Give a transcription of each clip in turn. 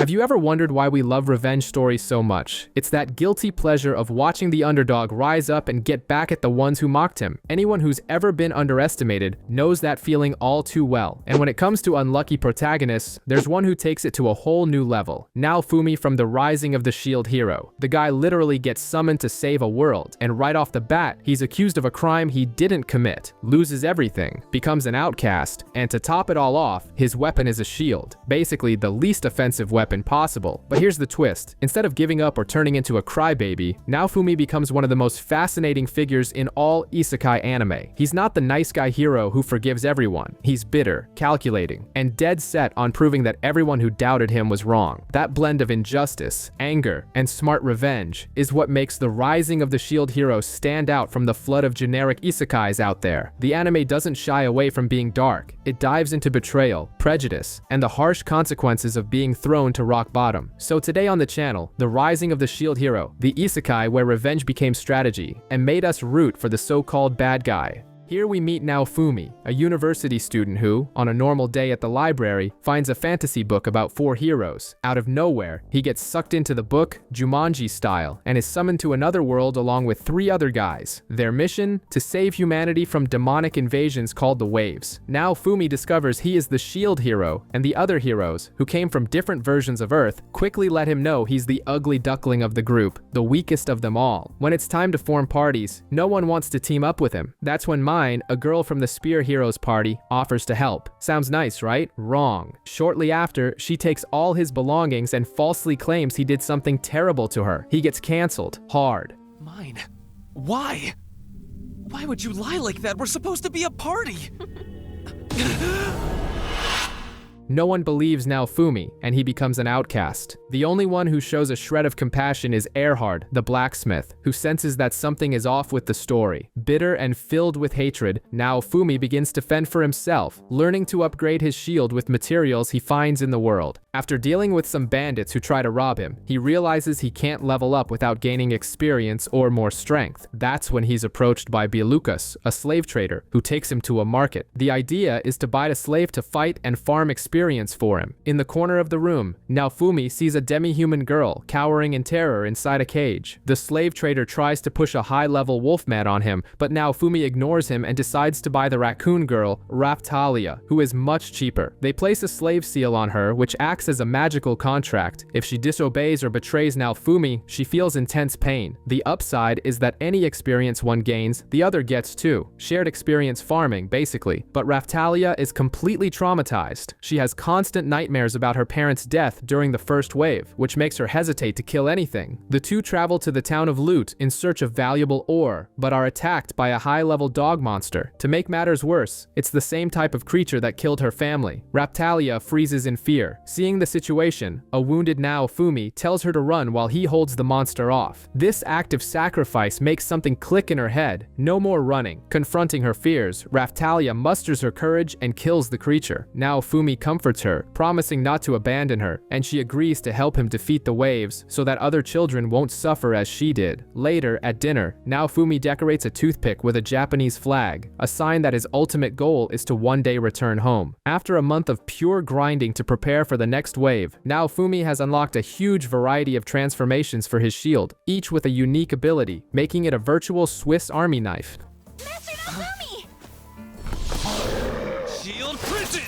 Have you ever wondered why we love revenge stories so much? It's that guilty pleasure of watching the underdog rise up and get back at the ones who mocked him. Anyone who's ever been underestimated knows that feeling all too well. And when it comes to unlucky protagonists, there's one who takes it to a whole new level. Naofumi from the Rising of the Shield Hero. The guy literally gets summoned to save a world, and right off the bat, he's accused of a crime he didn't commit, loses everything, becomes an outcast, and to top it all off, his weapon is a shield. Basically, the least offensive weapon possible. But here's the twist. Instead of giving up or turning into a crybaby, Naofumi becomes one of the most fascinating figures in all isekai anime. He's not the nice guy hero who forgives everyone. He's bitter, calculating, and dead set on proving that everyone who doubted him was wrong. That blend of injustice, anger, and smart revenge is what makes the Rising of the Shield Hero stand out from the flood of generic isekais out there. The anime doesn't shy away from being dark. It dives into betrayal, prejudice, and the harsh consequences of being thrown to rock bottom. So today on the channel, The Rising of the Shield Hero, the isekai where revenge became strategy and made us root for the so-called bad guy. Here we meet Naofumi, a university student who, on a normal day at the library, finds a fantasy book about 4 heroes. Out of nowhere, he gets sucked into the book, Jumanji style, and is summoned to another world along with 3 other guys. Their mission? To save humanity from demonic invasions called the Waves. Naofumi discovers he is the shield hero, and the other heroes, who came from different versions of Earth, quickly let him know he's the ugly duckling of the group, the weakest of them all. When it's time to form parties, no one wants to team up with him. That's when a girl from the Spear Heroes party, offers to help. Sounds nice, right? Wrong. Shortly after, she takes all his belongings and falsely claims he did something terrible to her. He gets cancelled. Hard. Mine? Why? Why would you lie like that? We're supposed to be a party! No one believes Naofumi, and he becomes an outcast. The only one who shows a shred of compassion is Erhard, the blacksmith, who senses that something is off with the story. Bitter and filled with hatred, Naofumi begins to fend for himself, learning to upgrade his shield with materials he finds in the world. After dealing with some bandits who try to rob him, he realizes he can't level up without gaining experience or more strength. That's when he's approached by Bielukas, a slave trader, who takes him to a market. The idea is to buy a slave to fight and farm experience for him. In the corner of the room, Naofumi sees a demi-human girl cowering in terror inside a cage. The slave trader tries to push a high-level wolfman on him, but Naofumi ignores him and decides to buy the raccoon girl, Raphtalia, who is much cheaper. They place a slave seal on her, which acts as a magical contract. If she disobeys or betrays Naofumi, she feels intense pain. The upside is that any experience one gains, the other gets too. Shared experience farming, basically. But Raphtalia is completely traumatized. She has constant nightmares about her parents' death during the first wave, which makes her hesitate to kill anything. The two travel to the town of Loot in search of valuable ore, but are attacked by a high-level dog monster. To make matters worse, it's the same type of creature that killed her family. Raphtalia freezes in fear. Seeing the situation, a wounded Naofumi tells her to run while he holds the monster off. This act of sacrifice makes something click in her head. No more running. Confronting her fears, Raphtalia musters her courage and kills the creature. Naofumi comforts her, promising not to abandon her, and she agrees to help him defeat the waves so that other children won't suffer as she did. Later, at dinner, Naofumi decorates a toothpick with a Japanese flag, a sign that his ultimate goal is to one day return home. After a month of pure grinding to prepare for the next wave, Naofumi has unlocked a huge variety of transformations for his shield, each with a unique ability, making it a virtual Swiss Army knife. Master Naofumi! Shield prison!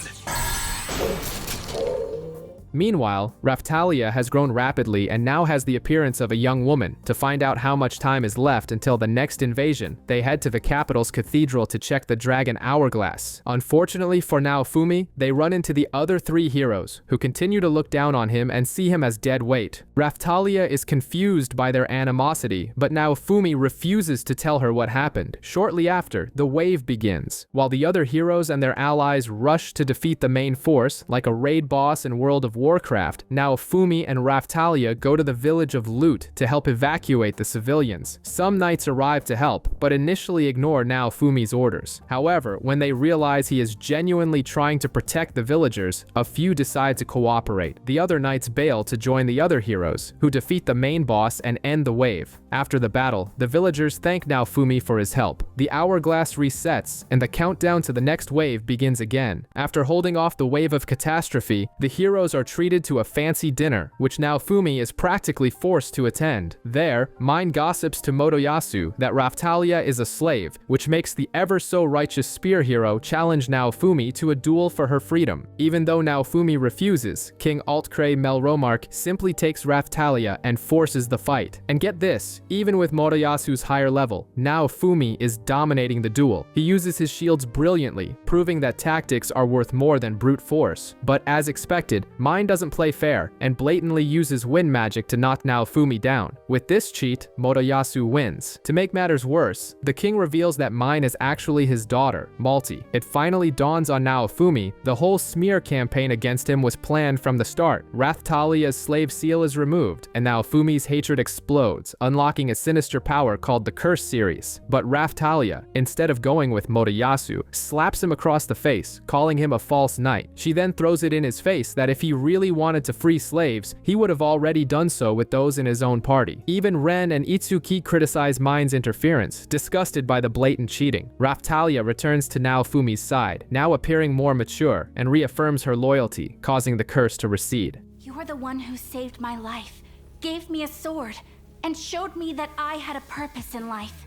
Meanwhile, Raphtalia has grown rapidly and now has the appearance of a young woman. To find out how much time is left until the next invasion, they head to the capital's cathedral to check the dragon hourglass. Unfortunately for Naofumi, they run into the other 3 heroes, who continue to look down on him and see him as dead weight. Raphtalia is confused by their animosity, but Naofumi refuses to tell her what happened. Shortly after, the wave begins. While the other heroes and their allies rush to defeat the main force, like a raid boss in World of Warcraft, Naofumi and Raphtalia go to the village of Loot to help evacuate the civilians. Some knights arrive to help, but initially ignore Naofumi's orders. However, when they realize he is genuinely trying to protect the villagers, a few decide to cooperate. The other knights bail to join the other heroes, who defeat the main boss and end the wave. After the battle, the villagers thank Naofumi for his help. The hourglass resets, and the countdown to the next wave begins again. After holding off the Wave of Catastrophe, the heroes are treated to a fancy dinner, which Naofumi is practically forced to attend. There, Mine gossips to Motoyasu that Raphtalia is a slave, which makes the ever-so-righteous spear hero challenge Naofumi to a duel for her freedom. Even though Naofumi refuses, King Altcray Melromark simply takes Raphtalia and forces the fight. And get this, even with Motoyasu's higher level, Naofumi is dominating the duel. He uses his shields brilliantly, proving that tactics are worth more than brute force. But as expected, Mine doesn't play fair and blatantly uses wind magic to knock Naofumi down. With this cheat, Motoyasu wins. To make matters worse, the king reveals that Mine is actually his daughter, Malti. It finally dawns on Naofumi the whole smear campaign against him was planned from the start. Raphtalia's slave seal is removed, and Naofumi's hatred explodes, unlocking a sinister power called the Curse series. But Raphtalia, instead of going with Motoyasu, slaps him across the face, calling him a false knight. She then throws it in his face that if he really wanted to free slaves, he would have already done so with those in his own party. Even Ren and Itsuki criticize Mine's interference, disgusted by the blatant cheating. Raphtalia returns to Naofumi's side, now appearing more mature, and reaffirms her loyalty, causing the curse to recede. You are the one who saved my life, gave me a sword, and showed me that I had a purpose in life.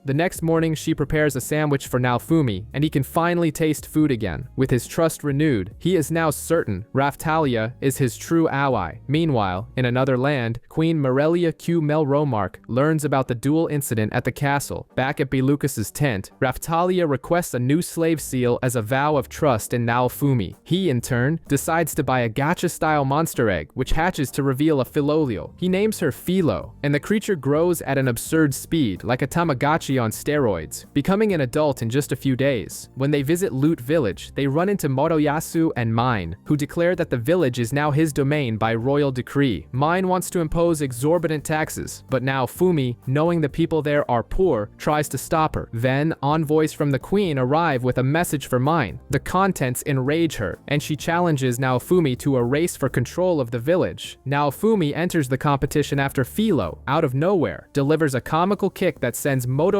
The next morning, she prepares a sandwich for Naofumi, and he can finally taste food again. With his trust renewed, he is now certain Raphtalia is his true ally. Meanwhile, in another land, Queen Morelia Q. Melromark learns about the duel incident at the castle. Back at Belukas's tent, Raphtalia requests a new slave seal as a vow of trust in Naofumi. He, in turn, decides to buy a gacha-style monster egg, which hatches to reveal a Filolio. He names her Filo, and the creature grows at an absurd speed, like a Tamagotchi on steroids, becoming an adult in just a few days. When they visit Loot Village, they run into Motoyasu and Mine, who declare that the village is now his domain by royal decree. Mine wants to impose exorbitant taxes, but Naofumi, knowing the people there are poor, tries to stop her. Then, envoys from the queen arrive with a message for Mine. The contents enrage her, and she challenges Naofumi to a race for control of the village. Naofumi enters the competition after Filo, out of nowhere, delivers a comical kick that sends Motoyasu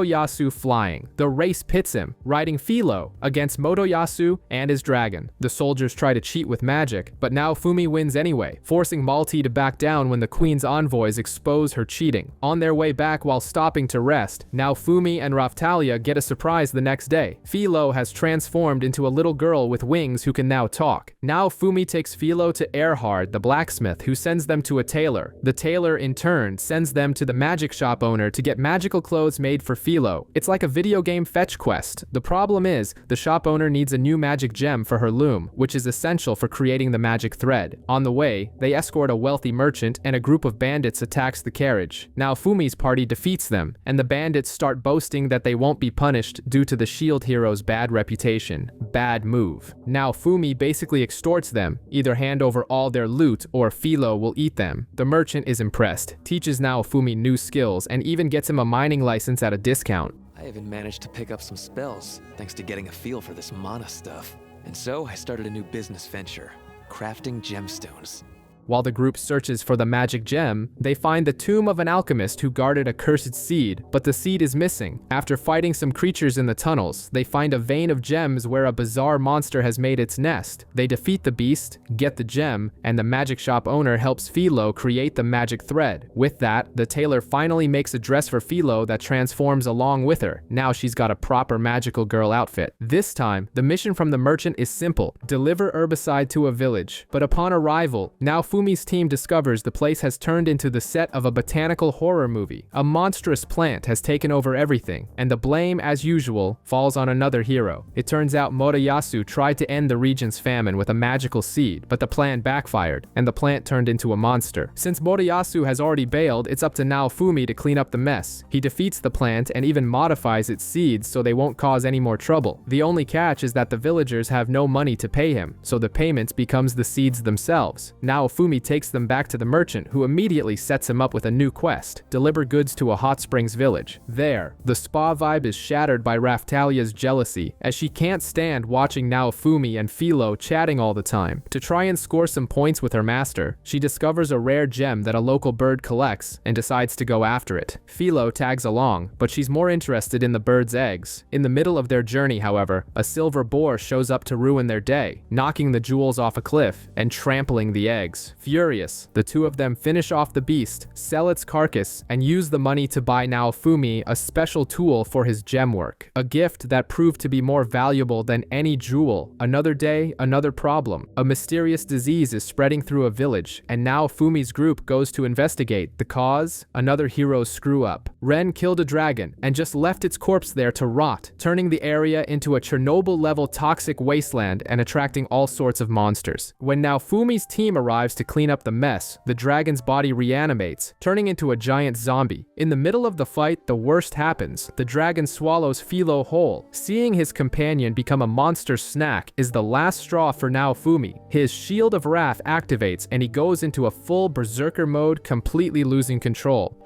flying. The race pits him, riding Filo against Motoyasu and his dragon. The soldiers try to cheat with magic, but Naofumi wins anyway, forcing Malti to back down when the queen's envoys expose her cheating. On their way back while stopping to rest, Naofumi and Raphtalia get a surprise the next day. Filo has transformed into a little girl with wings who can now talk. Naofumi takes Filo to Erhard, the blacksmith, who sends them to a tailor. The tailor, in turn, sends them to the magic shop owner to get magical clothes made for Filo. It's like a video game fetch quest. The problem is, the shop owner needs a new magic gem for her loom, which is essential for creating the magic thread. On the way, they escort a wealthy merchant and a group of bandits attacks the carriage. Naofumi's party defeats them, and the bandits start boasting that they won't be punished due to the shield hero's bad reputation. Bad move. Naofumi basically extorts them, either hand over all their loot or Filo will eat them. The merchant is impressed, teaches Naofumi new skills, and even gets him a mining license at a discount. I even managed to pick up some spells, thanks to getting a feel for this mana stuff. And so I started a new business venture, crafting gemstones. While the group searches for the magic gem, they find the tomb of an alchemist who guarded a cursed seed, but the seed is missing. After fighting some creatures in the tunnels, they find a vein of gems where a bizarre monster has made its nest. They defeat the beast, get the gem, and the magic shop owner helps Filo create the magic thread. With that, the tailor finally makes a dress for Filo that transforms along with her. Now she's got a proper magical girl outfit. This time, the mission from the merchant is simple: deliver herbicide to a village. But upon arrival, Naofumi's team discovers the place has turned into the set of a botanical horror movie. A monstrous plant has taken over everything, and the blame, as usual, falls on another hero. It turns out Motoyasu tried to end the region's famine with a magical seed, but the plan backfired, and the plant turned into a monster. Since Motoyasu has already bailed, it's up to Naofumi to clean up the mess. He defeats the plant and even modifies its seeds so they won't cause any more trouble. The only catch is that the villagers have no money to pay him, so the payment becomes the seeds themselves. Naofumi Naofumi takes them back to the merchant, who immediately sets him up with a new quest: deliver goods to a hot springs village. There, the spa vibe is shattered by Raphtalia's jealousy, as she can't stand watching Naofumi and Filo chatting all the time. To try and score some points with her master, she discovers a rare gem that a local bird collects and decides to go after it. Filo tags along, but she's more interested in the bird's eggs. In the middle of their journey, however, a silver boar shows up to ruin their day, knocking the jewels off a cliff and trampling the eggs. Furious, the two of them finish off the beast, sell its carcass, and use the money to buy Naofumi a special tool for his gem work, a gift that proved to be more valuable than any jewel. Another day, another problem. A mysterious disease is spreading through a village, and Naofumi's group goes to investigate. The cause? Another hero's screw-up. Ren killed a dragon and just left its corpse there to rot, turning the area into a Chernobyl-level toxic wasteland and attracting all sorts of monsters. When Naofumi's team arrives to clean up the mess, the dragon's body reanimates, turning into a giant zombie. In the middle of the fight, the worst happens. The dragon swallows Filo whole. Seeing his companion become a monster snack is the last straw for Naofumi. His Shield of Wrath activates and he goes into a full berserker mode, completely losing control.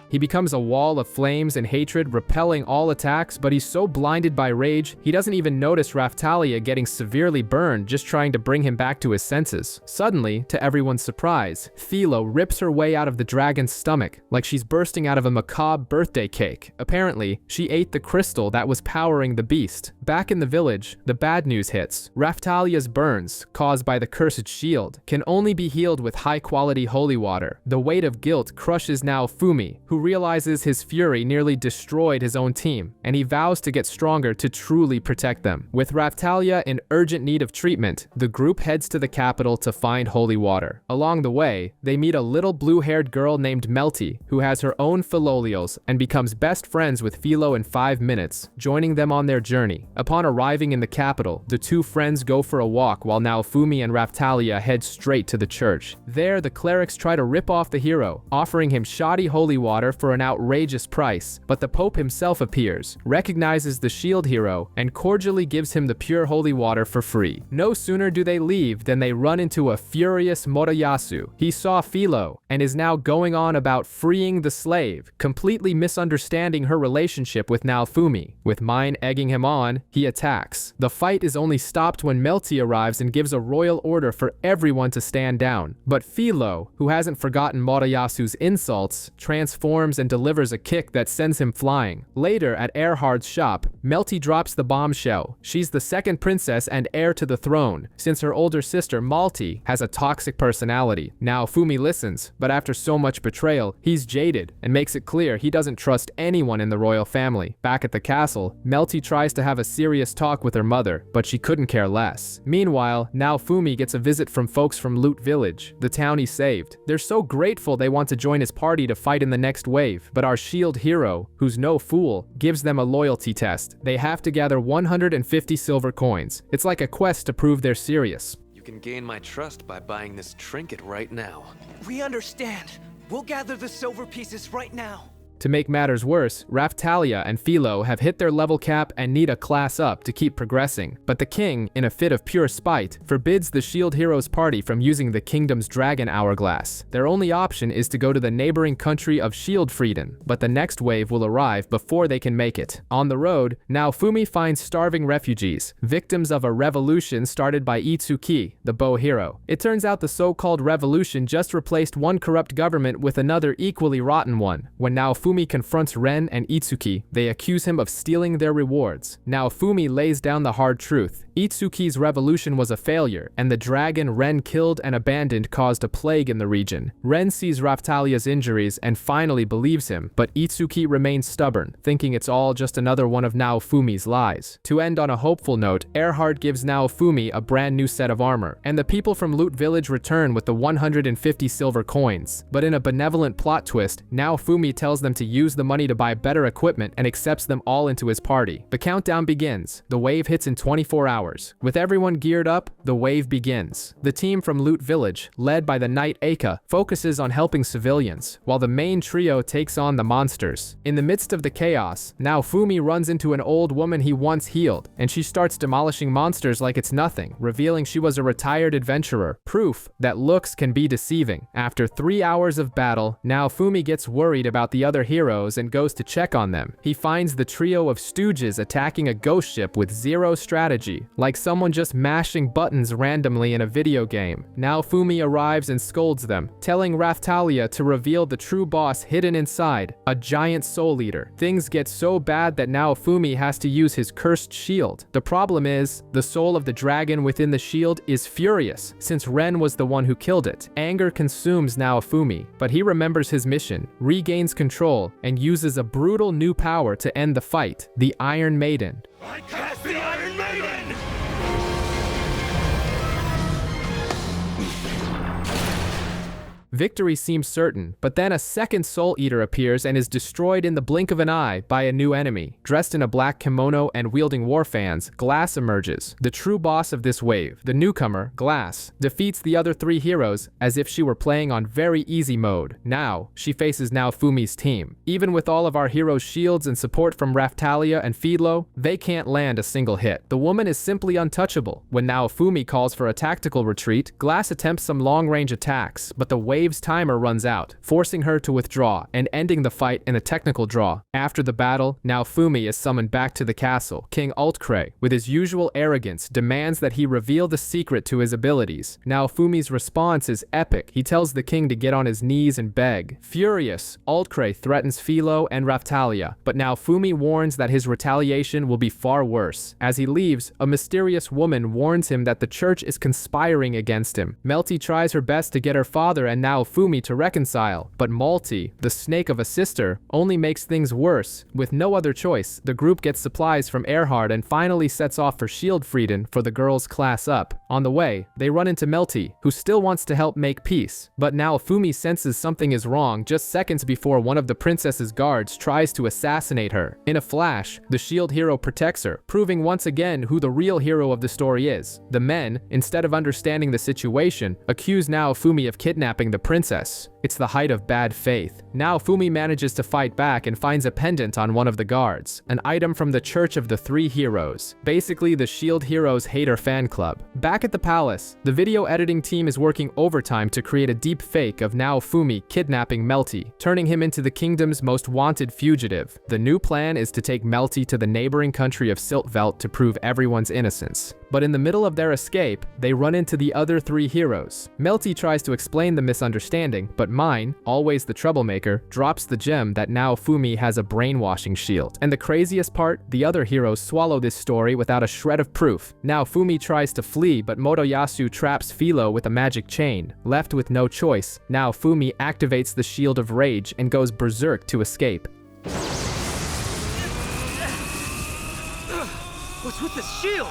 He becomes a wall of flames and hatred, repelling all attacks, but he's so blinded by rage, he doesn't even notice Raphtalia getting severely burned just trying to bring him back to his senses. Suddenly, to everyone's surprise, Filo rips her way out of the dragon's stomach, like she's bursting out of a macabre birthday cake. Apparently, she ate the crystal that was powering the beast. Back in the village, the bad news hits. Raphtalia's burns, caused by the cursed shield, can only be healed with high-quality holy water. The weight of guilt crushes Naofumi, who realizes his fury nearly destroyed his own team, and he vows to get stronger to truly protect them. With Raphtalia in urgent need of treatment, the group heads to the capital to find holy water. Along the way, they meet a little blue-haired girl named Melty, who has her own Philolials and becomes best friends with Filo in 5 minutes, joining them on their journey. Upon arriving in the capital, the two friends go for a walk while Naofumi and Raphtalia head straight to the church. There, the clerics try to rip off the hero, offering him shoddy holy water for an outrageous price, but the Pope himself appears, recognizes the shield hero, and cordially gives him the pure holy water for free. No sooner do they leave than they run into a furious Moroyasu. He saw Filo, and is now going on about freeing the slave, completely misunderstanding her relationship with Naofumi. With Mine egging him on, he attacks. The fight is only stopped when Melty arrives and gives a royal order for everyone to stand down. But Filo, who hasn't forgotten Moroyasu's insults, transforms and delivers a kick that sends him flying. Later, at Erhard's shop, Melty drops the bombshell. She's the second princess and heir to the throne, since her older sister, Malty, has a toxic personality. Naofumi listens, but after so much betrayal, he's jaded and makes it clear he doesn't trust anyone in the royal family. Back at the castle, Melty tries to have a serious talk with her mother, but she couldn't care less. Meanwhile, Naofumi gets a visit from folks from Loot Village, the town he saved. They're so grateful they want to join his party to fight in the next wave, but our shield hero, who's no fool, gives them a loyalty test. They have to gather 150 silver coins. It's like a quest to prove they're serious. You can gain my trust by buying this trinket right now. We understand. We'll gather the silver pieces right now. To make matters worse, Raphtalia and Filo have hit their level cap and need a class up to keep progressing, but the king, in a fit of pure spite, forbids the shield hero's party from using the kingdom's dragon hourglass. Their only option is to go to the neighboring country of Shieldfrieden, but the next wave will arrive before they can make it. On the road, Naofumi finds starving refugees, victims of a revolution started by Itsuki, the bow hero. It turns out the so-called revolution just replaced one corrupt government with another equally rotten one. When Naofumi confronts Ren and Itsuki, they accuse him of stealing their rewards. Naofumi lays down the hard truth. Itsuki's revolution was a failure, and the dragon Ren killed and abandoned caused a plague in the region. Ren sees Raphtalia's injuries and finally believes him, but Itsuki remains stubborn, thinking it's all just another one of Naofumi's lies. To end on a hopeful note, Erhard gives Naofumi a brand new set of armor, and the people from Loot Village return with the 150 silver coins. But in a benevolent plot twist, Naofumi tells them to use the money to buy better equipment and accepts them all into his party. The countdown begins. The wave hits in 24 hours. With everyone geared up, the wave begins. The team from Loot Village, led by the knight Aka, focuses on helping civilians, while the main trio takes on the monsters. In the midst of the chaos, Naofumi runs into an old woman he once healed, and she starts demolishing monsters like it's nothing, revealing she was a retired adventurer, proof that looks can be deceiving. After 3 hours of battle, Naofumi gets worried about the other heroes and goes to check on them. He finds the trio of stooges attacking a ghost ship with zero strategy, like someone just mashing buttons randomly in a video game. Naofumi arrives and scolds them, telling Raphtalia to reveal the true boss hidden inside, a giant soul eater. Things get so bad that Naofumi has to use his cursed shield. The problem is, the soul of the dragon within the shield is furious, since Ren was the one who killed it. Anger consumes Naofumi, but he remembers his mission, regains control, and uses a brutal new power to end the fight, the Iron Maiden. I cast the Iron Maiden! Victory seems certain, but then a second Soul Eater appears and is destroyed in the blink of an eye by a new enemy. Dressed in a black kimono and wielding war fans, Glass emerges, the true boss of this wave. The newcomer, Glass, defeats the other 3 heroes as if she were playing on very easy mode. Now, she faces Naofumi's team. Even with all of our heroes' shields and support from Raphtalia and Filo, they can't land a single hit. The woman is simply untouchable. When Naofumi calls for a tactical retreat, Glass attempts some long-range attacks, but the Wave's timer runs out, forcing her to withdraw and ending the fight in a technical draw. After the battle, Naofumi is summoned back to the castle. King Altkray, with his usual arrogance, demands that he reveal the secret to his abilities. Naofumi's response is epic. He tells the king to get on his knees and beg. Furious, Altkray threatens Filo and Raphtalia, but Naofumi warns that his retaliation will be far worse. As he leaves, a mysterious woman warns him that the church is conspiring against him. Melty tries her best to get her father and Naofumi to reconcile, but Malty, the snake of a sister, only makes things worse. With no other choice, the group gets supplies from Erhard and finally sets off for Schildfrieden for the girls' class up. On the way, they run into Melty, who still wants to help make peace, but Naofumi senses something is wrong just seconds before one of the princess's guards tries to assassinate her. In a flash, the shield hero protects her, proving once again who the real hero of the story is. The men, instead of understanding the situation, accuse Naofumi of kidnapping the princess. It's the height of bad faith. Naofumi manages to fight back and finds a pendant on one of the guards, an item from the Church of the 3 Heroes. Basically, the Shield Heroes Hater fan club. Back at the palace, the video editing team is working overtime to create a deep fake of Naofumi kidnapping Melty, turning him into the kingdom's most wanted fugitive. The new plan is to take Melty to the neighboring country of Siltvelt to prove everyone's innocence. But in the middle of their escape, they run into the other 3 heroes. Melty tries to explain the misunderstanding, but Mine, always the troublemaker, drops the gem that Naofumi has a brainwashing shield. And the craziest part, the other heroes swallow this story without a shred of proof. Naofumi tries to flee, but Motoyasu traps Filo with a magic chain. Left with no choice, Naofumi activates the Shield of Rage and goes berserk to escape. What's with the shield?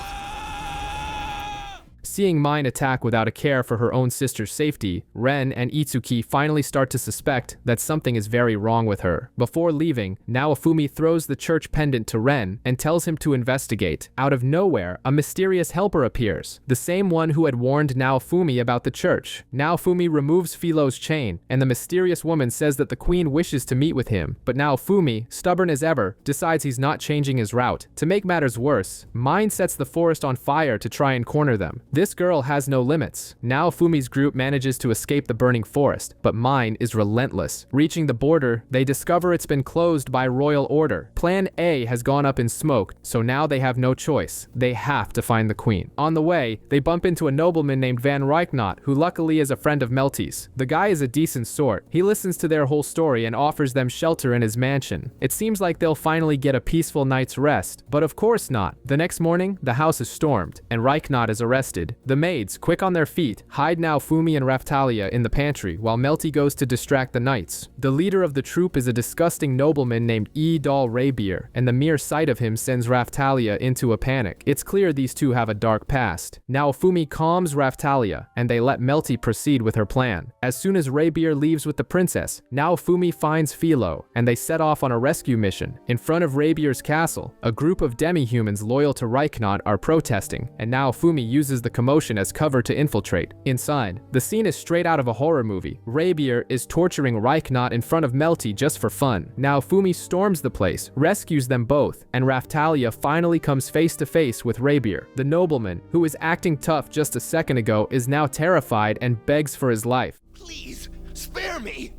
Seeing Mine attack without a care for her own sister's safety, Ren and Itsuki finally start to suspect that something is very wrong with her. Before leaving, Naofumi throws the church pendant to Ren and tells him to investigate. Out of nowhere, a mysterious helper appears, the same one who had warned Naofumi about the church. Naofumi removes Filo's chain, and the mysterious woman says that the queen wishes to meet with him, but Naofumi, stubborn as ever, decides he's not changing his route. To make matters worse, Mine sets the forest on fire to try and corner them. This girl has no limits. Naofumi's group manages to escape the burning forest, but Mine is relentless. Reaching the border, they discover it's been closed by royal order. Plan A has gone up in smoke, so now they have no choice. They have to find the queen. On the way, they bump into a nobleman named Van Reichnot, who luckily is a friend of Melty's. The guy is a decent sort. He listens to their whole story and offers them shelter in his mansion. It seems like they'll finally get a peaceful night's rest, but of course not. The next morning, the house is stormed, and Reichnot is arrested. wounded. The maids, quick on their feet, hide Naofumi and Raphtalia in the pantry while Melty goes to distract the knights. The leader of the troop is a disgusting nobleman named Dal Rabier, and the mere sight of him sends Raphtalia into a panic. It's clear these two have a dark past. Naofumi calms Raphtalia, and they let Melty proceed with her plan. As soon as Rabier leaves with the princess, Naofumi finds Filo, and they set off on a rescue mission. In front of Rabier's castle, a group of demi-humans loyal to Raphtalia are protesting, and Naofumi uses the commotion as cover to infiltrate. Inside, the scene is straight out of a horror movie. Rabier is torturing Raphtalia in front of Melty just for fun. Naofumi storms the place, rescues them both, and Raphtalia finally comes face to face with Rabier. The nobleman, who was acting tough just a second ago, is now terrified and begs for his life. Please, spare me!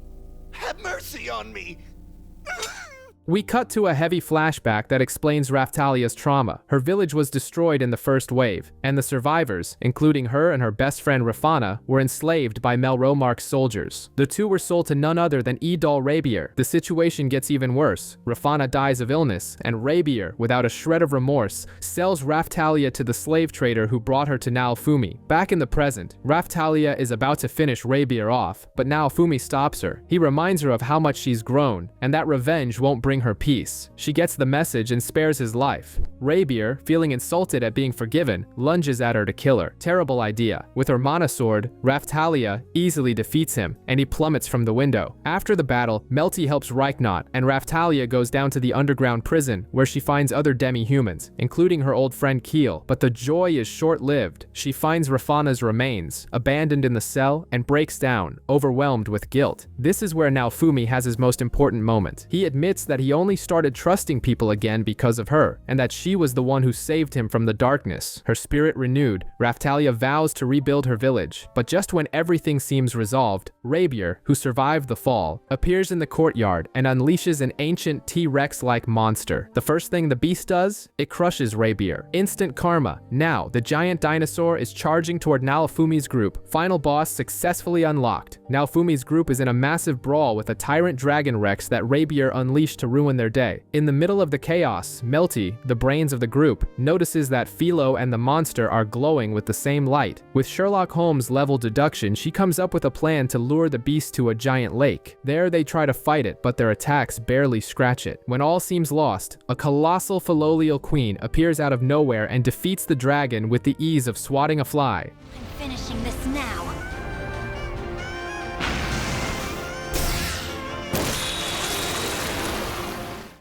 Have mercy on me! We cut to a heavy flashback that explains Raphtalia's trauma. Her village was destroyed in the first wave, and the survivors, including her and her best friend Rafana, were enslaved by Melromark's soldiers. The two were sold to none other than Dal Rabier. The situation gets even worse. Rafana dies of illness, and Rabier, without a shred of remorse, sells Raphtalia to the slave trader who brought her to Naofumi. Back in the present, Raphtalia is about to finish Rabier off, but Naofumi stops her. He reminds her of how much she's grown, and that revenge won't bring her peace. She gets the message and spares his life. Rabier, feeling insulted at being forgiven, lunges at her to kill her. Terrible idea. With her mana sword, Raphtalia easily defeats him, and he plummets from the window. After the battle, Melty helps Raphtalia, and Raphtalia goes down to the underground prison, where she finds other demi-humans, including her old friend Keel. But the joy is short-lived. She finds Rafana's remains, abandoned in the cell, and breaks down, overwhelmed with guilt. This is where Naofumi has his most important moment. He admits that he only started trusting people again because of her, and that she was the one who saved him from the darkness. Her spirit renewed, Raphtalia vows to rebuild her village. But just when everything seems resolved, Rabier, who survived the fall, appears in the courtyard and unleashes an ancient T-Rex-like monster. The first thing the beast does, it crushes Rabier. Instant karma. Now, the giant dinosaur is charging toward Naofumi's group. Final boss successfully unlocked. Naofumi's group is in a massive brawl with a tyrant dragon Rex that Rabier unleashed to ruin their day. In the middle of the chaos, Melty, the brains of the group, notices that Filo and the monster are glowing with the same light. With Sherlock Holmes level deduction, she comes up with a plan to lure the beast to a giant lake. There they try to fight it, but their attacks barely scratch it. When all seems lost, a colossal Filolial queen appears out of nowhere and defeats the dragon with the ease of swatting a fly. I'm finishing this now.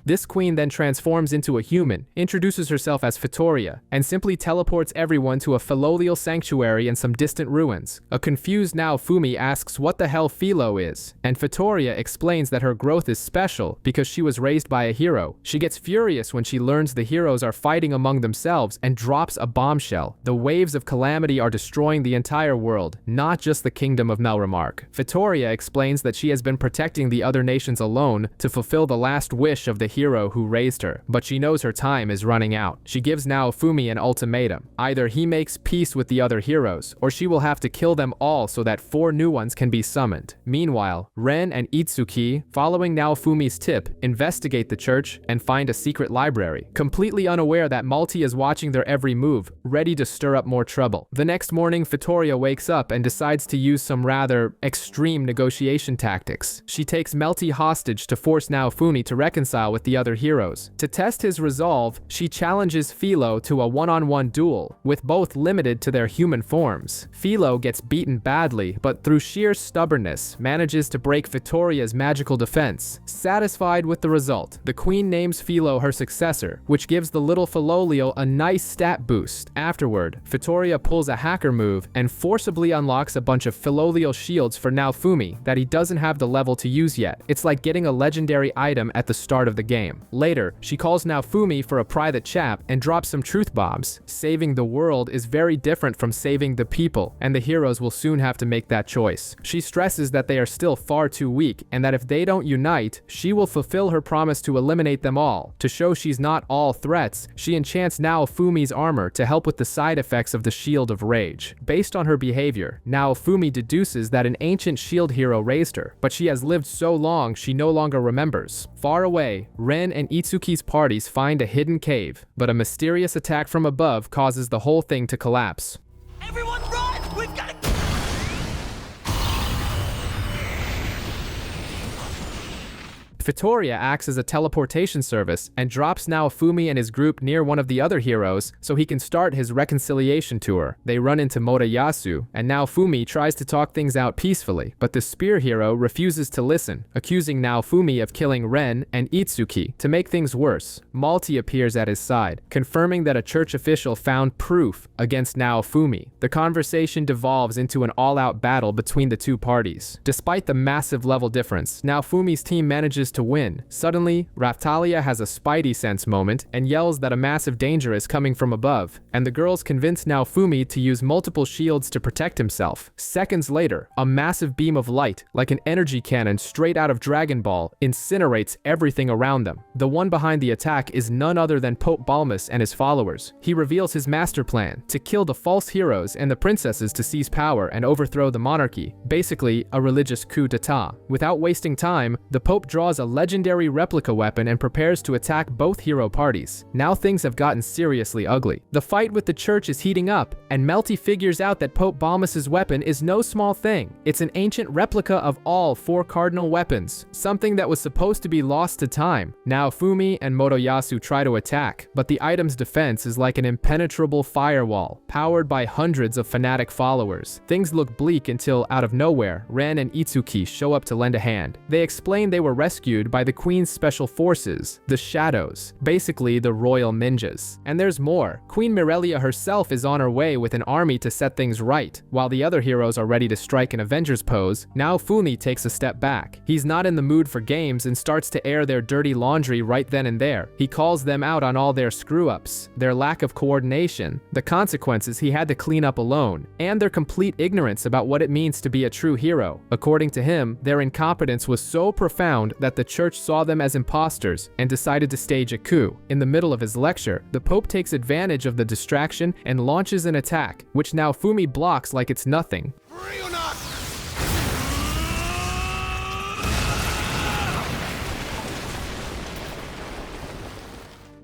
This queen then transforms into a human, introduces herself as Fitoria, and simply teleports everyone to a Filolial sanctuary in some distant ruins. A confused Naofumi asks what the hell Filo is, and Fitoria explains that her growth is special because she was raised by a hero. She gets furious when she learns the heroes are fighting among themselves and drops a bombshell. The waves of calamity are destroying the entire world, not just the kingdom of Melromark. Fitoria explains that she has been protecting the other nations alone to fulfill the last wish of the hero who raised her, but she knows her time is running out. She gives Naofumi an ultimatum. Either he makes peace with the other heroes, or she will have to kill them all so that 4 new ones can be summoned. Meanwhile, Ren and Itsuki, following Naofumi's tip, investigate the church and find a secret library, completely unaware that Melty is watching their every move, ready to stir up more trouble. The next morning, Fitoria wakes up and decides to use some rather extreme negotiation tactics. She takes Melty hostage to force Naofumi to reconcile with the other heroes. To test his resolve, she challenges Filo to a one-on-one duel, with both limited to their human forms. Filo gets beaten badly, but through sheer stubbornness, manages to break Fitoria's magical defense. Satisfied with the result, the queen names Filo her successor, which gives the little Filolial a nice stat boost. Afterward, Fitoria pulls a hacker move and forcibly unlocks a bunch of Filolial shields for Naofumi that he doesn't have the level to use yet. It's like getting a legendary item at the start of the game. Later, she calls Naofumi for a private chat and drops some truth bombs. Saving the world is very different from saving the people, and the heroes will soon have to make that choice. She stresses that they are still far too weak, and that if they don't unite, she will fulfill her promise to eliminate them all. To show she's not all threats, she enchants Naofumi's armor to help with the side effects of the Shield of Rage. Based on her behavior, Naofumi deduces that an ancient shield hero raised her, but she has lived so long she no longer remembers. Far away, Ren and Itsuki's parties find a hidden cave, but a mysterious attack from above causes the whole thing to collapse. Everyone Victoria acts as a teleportation service and drops Naofumi and his group near one of the other heroes so he can start his reconciliation tour. They run into Moriyasu, and Naofumi tries to talk things out peacefully, but the spear hero refuses to listen, accusing Naofumi of killing Ren and Itsuki. To make things worse, Malty appears at his side, confirming that a church official found proof against Naofumi. The conversation devolves into an all-out battle between the two parties. Despite the massive level difference, Naofumi's team manages to win. Suddenly, Raphtalia has a spidey sense moment and yells that a massive danger is coming from above, and the girls convince Naofumi to use multiple shields to protect himself. Seconds later, a massive beam of light, like an energy cannon straight out of Dragon Ball, incinerates everything around them. The one behind the attack is none other than Pope Balmus and his followers. He reveals his master plan to kill the false heroes and the princesses to seize power and overthrow the monarchy, basically a religious coup d'etat. Without wasting time, the Pope draws a legendary replica weapon and prepares to attack both hero parties. Now things have gotten seriously ugly. The fight with the church is heating up, and Melty figures out that Pope Balmus's weapon is no small thing. It's an ancient replica of all 4 cardinal weapons, something that was supposed to be lost to time. Naofumi and Moriyasu try to attack, but the item's defense is like an impenetrable firewall, powered by hundreds of fanatic followers. Things look bleak until, out of nowhere, Ren and Itsuki show up to lend a hand. They explain they were rescued by the Queen's special forces, the Shadows, basically the royal ninjas. And there's more. Queen Mirelia herself is on her way with an army to set things right. While the other heroes are ready to strike an Avengers pose, Naofumi takes a step back. He's not in the mood for games and starts to air their dirty laundry right then and there. He calls them out on all their screw-ups, their lack of coordination, the consequences he had to clean up alone, and their complete ignorance about what it means to be a true hero. According to him, their incompetence was so profound that the church saw them as imposters and decided to stage a coup. In the middle of his lecture, the Pope takes advantage of the distraction and launches an attack, which Naofumi blocks like it's nothing. Free or not?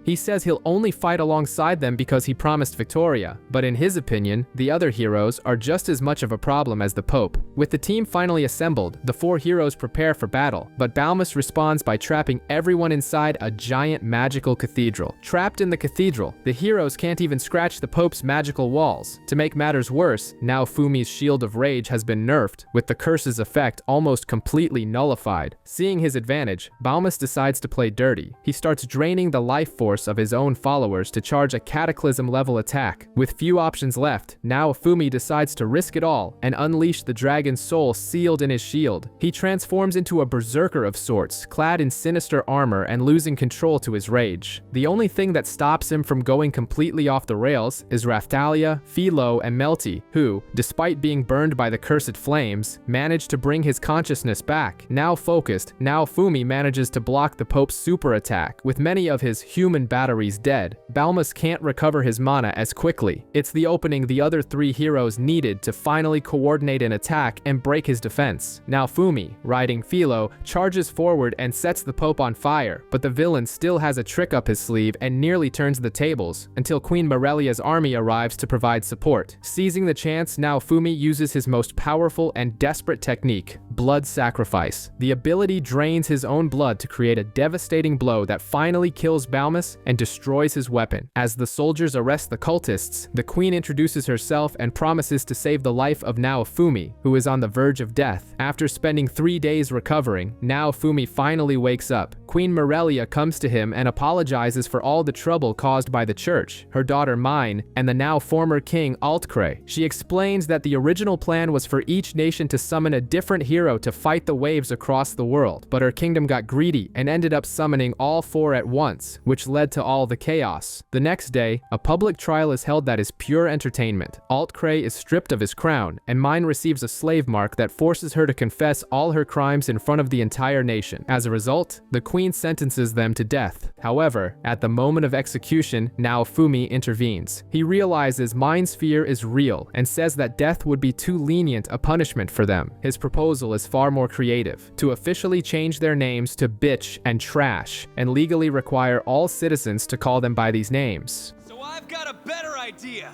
He says he'll only fight alongside them because he promised Victoria, but in his opinion, the other heroes are just as much of a problem as the Pope. With the team finally assembled, the 4 heroes prepare for battle, but Balmus responds by trapping everyone inside a giant magical cathedral. Trapped in the cathedral, the heroes can't even scratch the Pope's magical walls. To make matters worse, Naofumi's Shield of Rage has been nerfed, with the curse's effect almost completely nullified. Seeing his advantage, Balmus decides to play dirty. He starts draining the life force of his own followers to charge a cataclysm-level attack. With few options left, Naofumi decides to risk it all and unleash the dragon's soul sealed in his shield. He transforms into a berserker of sorts, clad in sinister armor and losing control to his rage. The only thing that stops him from going completely off the rails is Raphtalia, Filo, and Melty, who, despite being burned by the cursed flames, manage to bring his consciousness back. Now focused, Naofumi manages to block the Pope's super attack. With many of his human batteries dead, Balmus can't recover his mana as quickly. It's the opening the other 3 heroes needed to finally coordinate an attack and break his defense. Naofumi, riding Filo, charges forward and sets the Pope on fire, but the villain still has a trick up his sleeve and nearly turns the tables, until Queen Mirelia's army arrives to provide support. Seizing the chance, Naofumi uses his most powerful and desperate technique, blood sacrifice. The ability drains his own blood to create a devastating blow that finally kills Balmus and destroys his weapon. As the soldiers arrest the cultists, the queen introduces herself and promises to save the life of Naofumi, who is on the verge of death. After spending 3 days recovering, Naofumi finally wakes up. Queen Mirelia comes to him and apologizes for all the trouble caused by the church, her daughter Mine, and the now former king Altkray. She explains that the original plan was for each nation to summon a different hero to fight the waves across the world, but her kingdom got greedy and ended up summoning all 4 at once, which led to all the chaos. The next day, a public trial is held that is pure entertainment. Altkray is stripped of his crown, and Mine receives a slave mark that forces her to confess all her crimes in front of the entire nation. As a result, the queen sentences them to death. However, at the moment of execution, Naofumi intervenes. He realizes Mine's fear is real and says that death would be too lenient a punishment for them. His proposal is far more creative: to officially change their names to bitch and trash, and legally require all citizens to call them by these names. So I've got a better idea.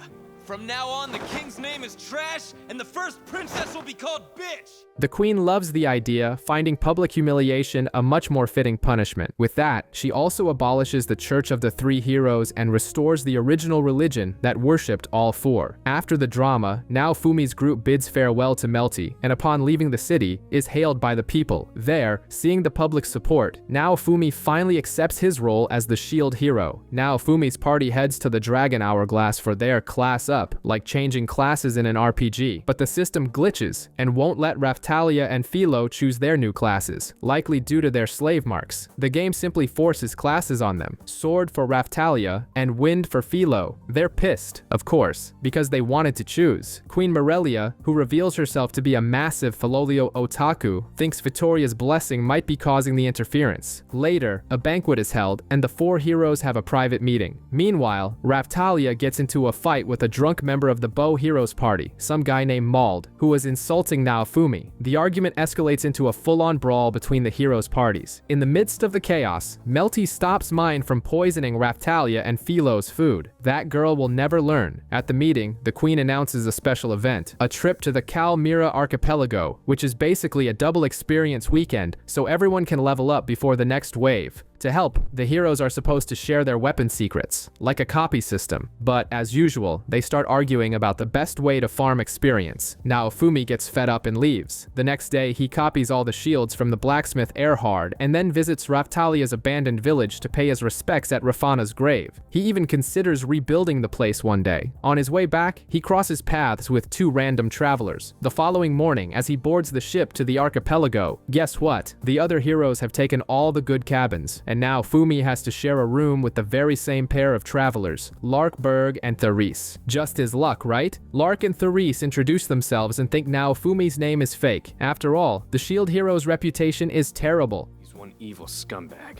From now on, the king's name is Trash, and the first princess will be called Bitch! The queen loves the idea, finding public humiliation a much more fitting punishment. With that, she also abolishes the Church of the Three Heroes and restores the original religion that worshipped all four. After the drama, Naofumi's group bids farewell to Melty, and upon leaving the city, is hailed by the people. There, seeing the public support, Naofumi finally accepts his role as the shield hero. Naofumi's party heads to the Dragon Hourglass for their class up, like changing classes in an RPG, but the system glitches and won't let Raphtalia and Filo choose their new classes, likely due to their slave marks. The game simply forces classes on them: Sword for Raphtalia and Wind for Filo. They're pissed, of course, because they wanted to choose. Queen Morelia, who reveals herself to be a massive Filolio otaku, thinks Vittoria's blessing might be causing the interference. Later, a banquet is held and the four heroes have a private meeting. Meanwhile, Raphtalia gets into a fight with a drunk member of the Bow Heroes party, some guy named Mauld, who was insulting Naofumi. The argument escalates into a full-on brawl between the heroes' parties. In the midst of the chaos, Melty stops Mine from poisoning Raphtalia and Filo's food. That girl will never learn. At the meeting, the queen announces a special event, a trip to the Calmira archipelago, which is basically a double experience weekend, so everyone can level up before the next wave. To help, the heroes are supposed to share their weapon secrets, like a copy system. But as usual, they start arguing about the best way to farm experience. Naofumi gets fed up and leaves. The next day, he copies all the shields from the blacksmith Erhard and then visits Raphtalia's abandoned village to pay his respects at Rafana's grave. He even considers rebuilding the place one day. On his way back, he crosses paths with two random travelers. The following morning, as he boards the ship to the archipelago, guess what? The other heroes have taken all the good cabins, and now Fumi has to share a room with the very same pair of travelers, Lark Berg and Therese. Just his luck, right? Lark and Therese introduce themselves and think Naofumi's name is fake. After all, the shield hero's reputation is terrible. He's one evil scumbag.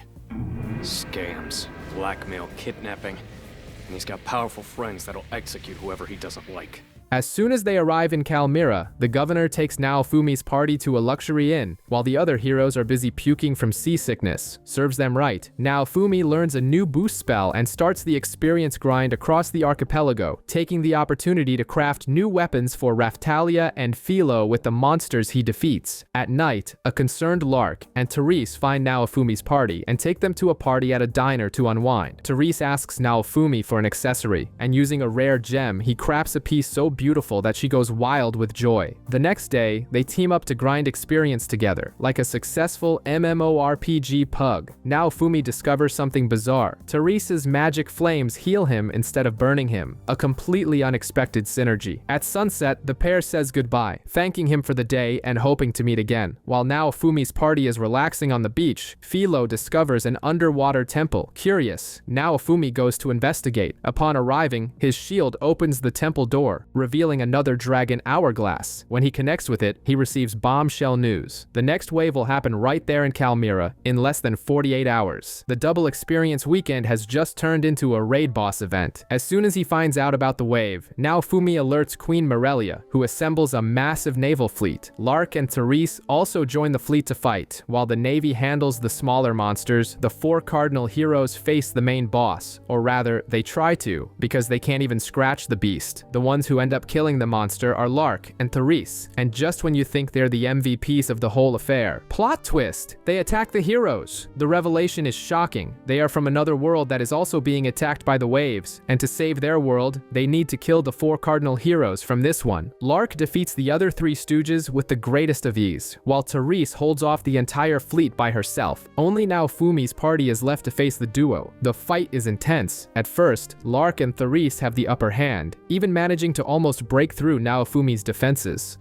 Scams, blackmail, kidnapping, and he's got powerful friends that'll execute whoever he doesn't like. As soon as they arrive in Calmira, the governor takes Naofumi's party to a luxury inn, while the other heroes are busy puking from seasickness. Serves them right. Naofumi learns a new boost spell and starts the experience grind across the archipelago, taking the opportunity to craft new weapons for Raphtalia and Filo with the monsters he defeats. At night, a concerned Lark and Therese find Naofumi's party and take them to a party at a diner to unwind. Therese asks Naofumi for an accessory, and using a rare gem, he crafts a piece so beautiful that she goes wild with joy. The next day, they team up to grind experience together, like a successful MMORPG pug. Naofumi discovers something bizarre. Therese's magic flames heal him instead of burning him, a completely unexpected synergy. At sunset, the pair says goodbye, thanking him for the day and hoping to meet again. While Naofumi's party is relaxing on the beach, Filo discovers an underwater temple. Curious, Naofumi goes to investigate. Upon arriving, his shield opens the temple door, revealing another dragon hourglass. When he connects with it, he receives bombshell news. The next wave will happen right there in Calmira in less than 48 hours. The double experience weekend has just turned into a raid boss event. As soon as he finds out about the wave, Naofumi alerts Queen Morelia, who assembles a massive naval fleet. Lark and Therese also join the fleet to fight. While the navy handles the smaller monsters, the four cardinal heroes face the main boss, or rather, they try to, because they can't even scratch the beast. The ones who end up killing the monster are Lark and Therese, and just when you think they're the MVPs of the whole affair, plot twist! They attack the heroes. The revelation is shocking. They are from another world that is also being attacked by the waves, and to save their world, they need to kill the four cardinal heroes from this one. Lark defeats the other three stooges with the greatest of ease, while Therese holds off the entire fleet by herself. Only Naofumi's party is left to face the duo. The fight is intense. At first, Lark and Therese have the upper hand, even managing to almost break through Naofumi's defenses.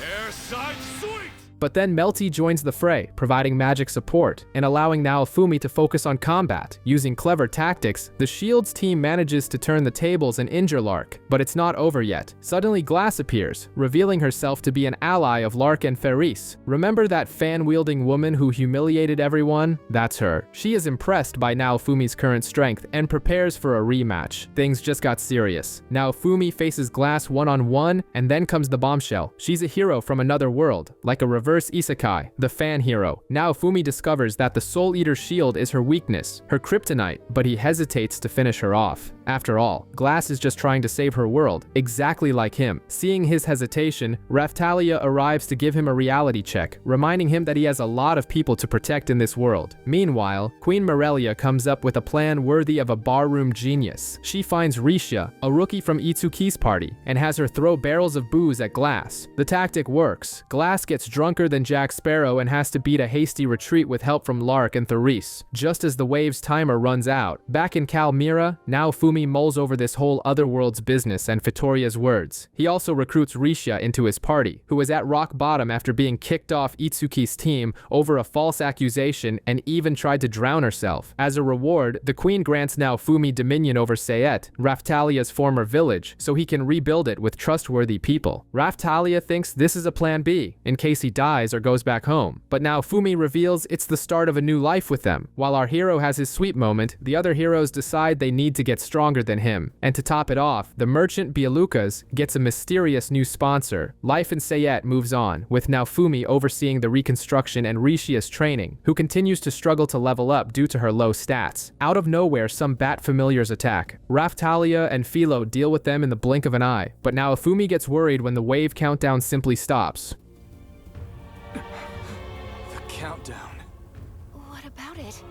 Airside sweep! But then Melty joins the fray, providing magic support and allowing Naofumi to focus on combat. Using clever tactics, the Shields team manages to turn the tables and injure Lark, but it's not over yet. Suddenly Glass appears, revealing herself to be an ally of Lark and Therese. Remember that fan-wielding woman who humiliated everyone? That's her. She is impressed by Naofumi's current strength and prepares for a rematch. Things just got serious. Naofumi faces Glass one-on-one, and then comes the bombshell. She's a hero from another world, like a reverse reverse isekai, the fan hero. Naofumi discovers that the Soul Eater's shield is her weakness, her kryptonite, but he hesitates to finish her off. After all, Glass is just trying to save her world, exactly like him. Seeing his hesitation, Raphtalia arrives to give him a reality check, reminding him that he has a lot of people to protect in this world. Meanwhile, Queen Morelia comes up with a plan worthy of a barroom genius. She finds Risha, a rookie from Itsuki's party, and has her throw barrels of booze at Glass. The tactic works. Glass gets drunker than Jack Sparrow and has to beat a hasty retreat with help from Lark and Therese. Just as the Waves timer runs out, back in Calmira, Naofumi mulls over this whole otherworld's business and Vittoria's words. He also recruits Risha into his party, who is at rock bottom after being kicked off Itsuki's team over a false accusation and even tried to drown herself. As a reward, the queen grants Naofumi dominion over Sayet, Raphtalia's former village, so he can rebuild it with trustworthy people. Raphtalia thinks this is a plan B, in case he dies or goes back home, but Naofumi reveals it's the start of a new life with them. While our hero has his sweet moment, the other heroes decide they need to get stronger than him. And to top it off, the merchant Bialukas gets a mysterious new sponsor. Life in Sayet moves on, with Naofumi overseeing the reconstruction and Rishia's training, who continues to struggle to level up due to her low stats. Out of nowhere, some bat familiars attack. Raphtalia and Filo deal with them in the blink of an eye, but Naofumi gets worried when the wave countdown simply stops. The countdown. What about it?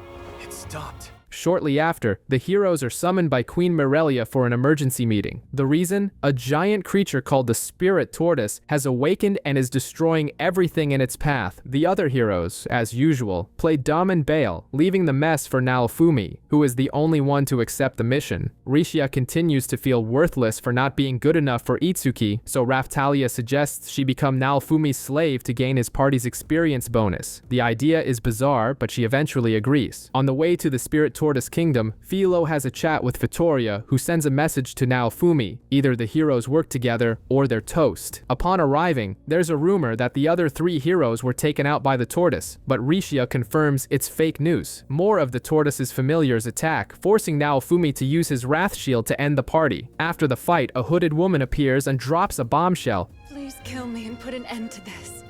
It stopped. Shortly after, the heroes are summoned by Queen Morelia for an emergency meeting. The reason? A giant creature called the Spirit Tortoise has awakened and is destroying everything in its path. The other heroes, as usual, play dumb and bail, leaving the mess for Naofumi, who is the only one to accept the mission. Risha continues to feel worthless for not being good enough for Itsuki, so Raphtalia suggests she become Naofumi's slave to gain his party's experience bonus. The idea is bizarre, but she eventually agrees. On the way to the Spirit Tortoise Kingdom, Filo has a chat with Vittoria, who sends a message to Naofumi. Either the heroes work together or they're toast. Upon arriving, there's a rumor that the other three heroes were taken out by the tortoise, but Risha confirms it's fake news. More of the tortoise's familiars attack, forcing Naofumi to use his wrath shield to end the party. After the fight, a hooded woman appears and drops a bombshell. Please kill me and put an end to this.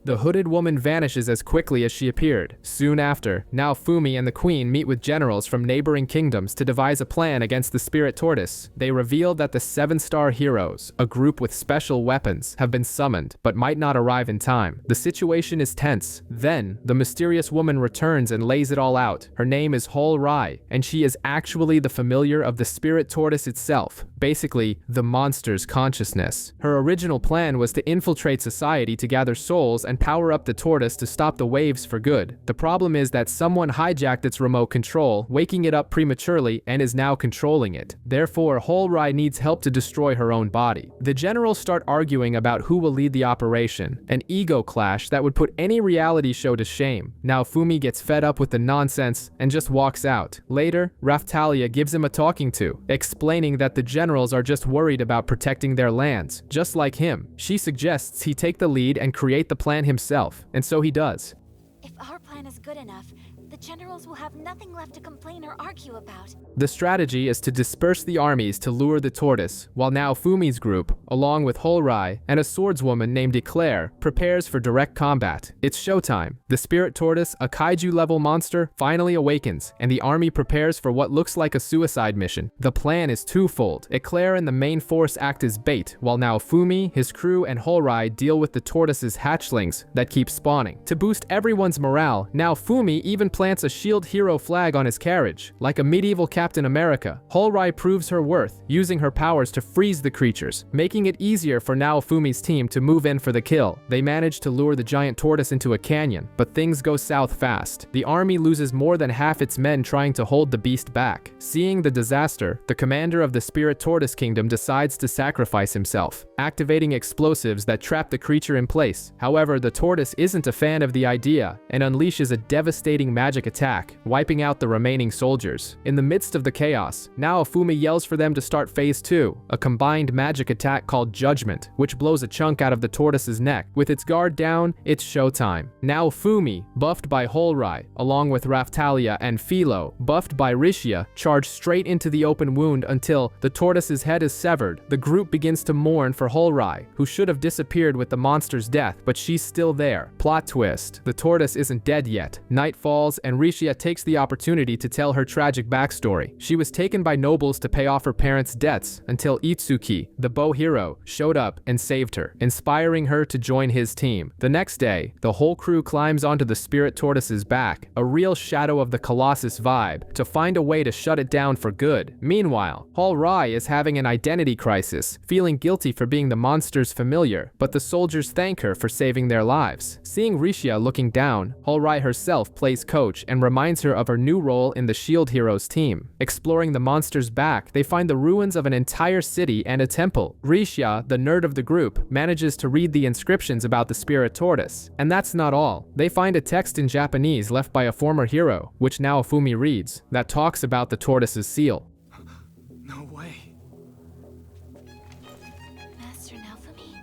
The hooded woman vanishes as quickly as she appeared. Soon after, Naofumi and the queen meet with generals from neighboring kingdoms to devise a plan against the Spirit Tortoise. They reveal that the 7-star heroes, a group with special weapons, have been summoned, but might not arrive in time. The situation is tense. Then, the mysterious woman returns and lays it all out. Her name is Hol Rai, and she is actually the familiar of the Spirit Tortoise itself. Basically, the monster's consciousness. Her original plan was to infiltrate society to gather souls and power up the tortoise to stop the waves for good. The problem is that someone hijacked its remote control, waking it up prematurely, and is now controlling it. Therefore, Hol Rai needs help to destroy her own body. The generals start arguing about who will lead the operation, an ego clash that would put any reality show to shame. Naofumi gets fed up with the nonsense and just walks out. Later, Raphtalia gives him a talking to, explaining that the generals are just worried about protecting their lands, just like him. She suggests he take the lead and create the plan himself, and so he does. If our plan is good enough, the generals will have nothing left to complain or argue about. The strategy is to disperse the armies to lure the tortoise, while Naofumi's group, along with Hol Rai and a swordswoman named Eclair, prepares for direct combat. It's showtime. The Spirit Tortoise, a kaiju-level monster, finally awakens, and the army prepares for what looks like a suicide mission. The plan is twofold. Eclair and the main force act as bait, while Naofumi, his crew, and Hol Rai deal with the tortoise's hatchlings that keep spawning. To boost everyone's morale, Naofumi even plants a shield hero flag on his carriage, like a medieval Captain America. Hol Rai proves her worth, using her powers to freeze the creatures, making it easier for Naofumi's team to move in for the kill. They manage to lure the giant tortoise into a canyon, but things go south fast. The army loses more than half its men trying to hold the beast back. Seeing the disaster, the commander of the Spirit Tortoise Kingdom decides to sacrifice himself, activating explosives that trap the creature in place. However, the tortoise isn't a fan of the idea and unleashes unleashes a devastating magic attack, wiping out the remaining soldiers. In the midst of the chaos, Naofumi yells for them to start Phase 2, a combined magic attack called Judgment, which blows a chunk out of the tortoise's neck. With its guard down, it's showtime. Naofumi, buffed by Holrai, along with Raphtalia and Filo, buffed by Rishia, charge straight into the open wound until the tortoise's head is severed. The group begins to mourn for Holrai, who should have disappeared with the monster's death, but she's still there. Plot twist: the tortoise isn't dead yet. Night falls, and Rishia takes the opportunity to tell her tragic backstory. She was taken by nobles to pay off her parents' debts until Itsuki, the bow hero, showed up and saved her, inspiring her to join his team. The next day, the whole crew climbs onto the spirit tortoise's back, a real Shadow of the Colossus vibe, to find a way to shut it down for good. Meanwhile, Holrai is having an identity crisis, feeling guilty for being the monster's familiar, but the soldiers thank her for saving their lives. Seeing Rishia looking down, Holrai herself plays coach and reminds her of her new role in the Shield Heroes team. Exploring the monster's back, they find the ruins of an entire city and a temple. Rishia, the nerd of the group, manages to read the inscriptions about the spirit tortoise. And that's not all. They find a text in Japanese left by a former hero, which Naofumi reads, that talks about the tortoise's seal. No way. Master Naofumi?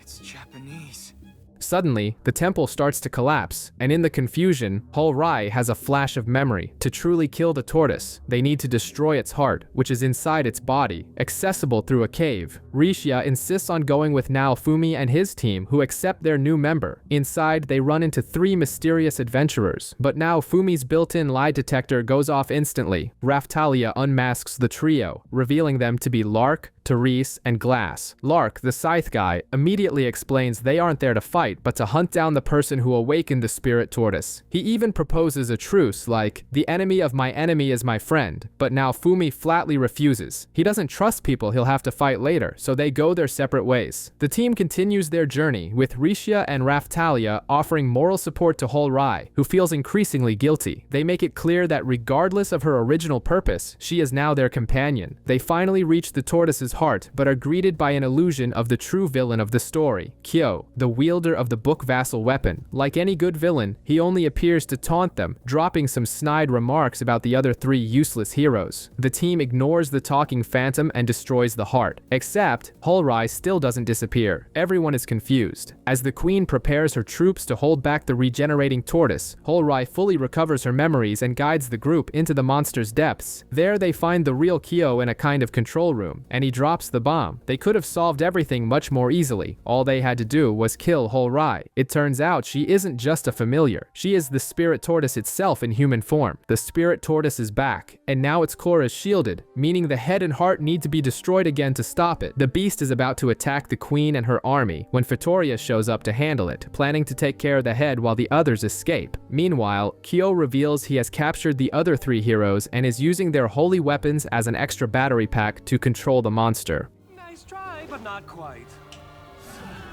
It's Japanese. Suddenly, the temple starts to collapse, and in the confusion, Holrai has a flash of memory. To truly kill the tortoise, they need to destroy its heart, which is inside its body, accessible through a cave. Rishia insists on going with Naofumi and his team, who accept their new member. Inside, they run into 3 mysterious adventurers, but Naofumi's built-in lie detector goes off instantly. Raphtalia unmasks the trio, revealing them to be Lark, Therese, and Glass. Lark, the scythe guy, immediately explains they aren't there to fight, but to hunt down the person who awakened the spirit tortoise. He even proposes a truce, like, "The enemy of my enemy is my friend," but Naofumi flatly refuses. He doesn't trust people he'll have to fight later, so they go their separate ways. The team continues their journey, with Rishia and Raphtalia offering moral support to Holrai, who feels increasingly guilty. They make it clear that regardless of her original purpose, she is now their companion. They finally reach the tortoise's heart, but are greeted by an illusion of the true villain of the story, Kyo, the wielder of the book vassal weapon. Like any good villain, he only appears to taunt them, dropping some snide remarks about the other 3 useless heroes. The team ignores the talking phantom and destroys the heart. Except, Holrai still doesn't disappear. Everyone is confused. As the queen prepares her troops to hold back the regenerating tortoise, Holrai fully recovers her memories and guides the group into the monster's depths. There they find the real Kyo in a kind of control room, and he drops the bomb. They could have solved everything much more easily. All they had to do was kill Holrai. It turns out she isn't just a familiar. She is the spirit tortoise itself in human form. The spirit tortoise is back, and now its core is shielded, meaning the head and heart need to be destroyed again to stop it. The beast is about to attack the queen and her army when Fitoria shows up to handle it, planning to take care of the head while the others escape. Meanwhile, Kyo reveals he has captured the other 3 heroes and is using their holy weapons as an extra battery pack to control the monster. Nice try, but not quite.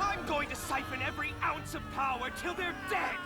I'm going to siphon every ounce of power till they're dead!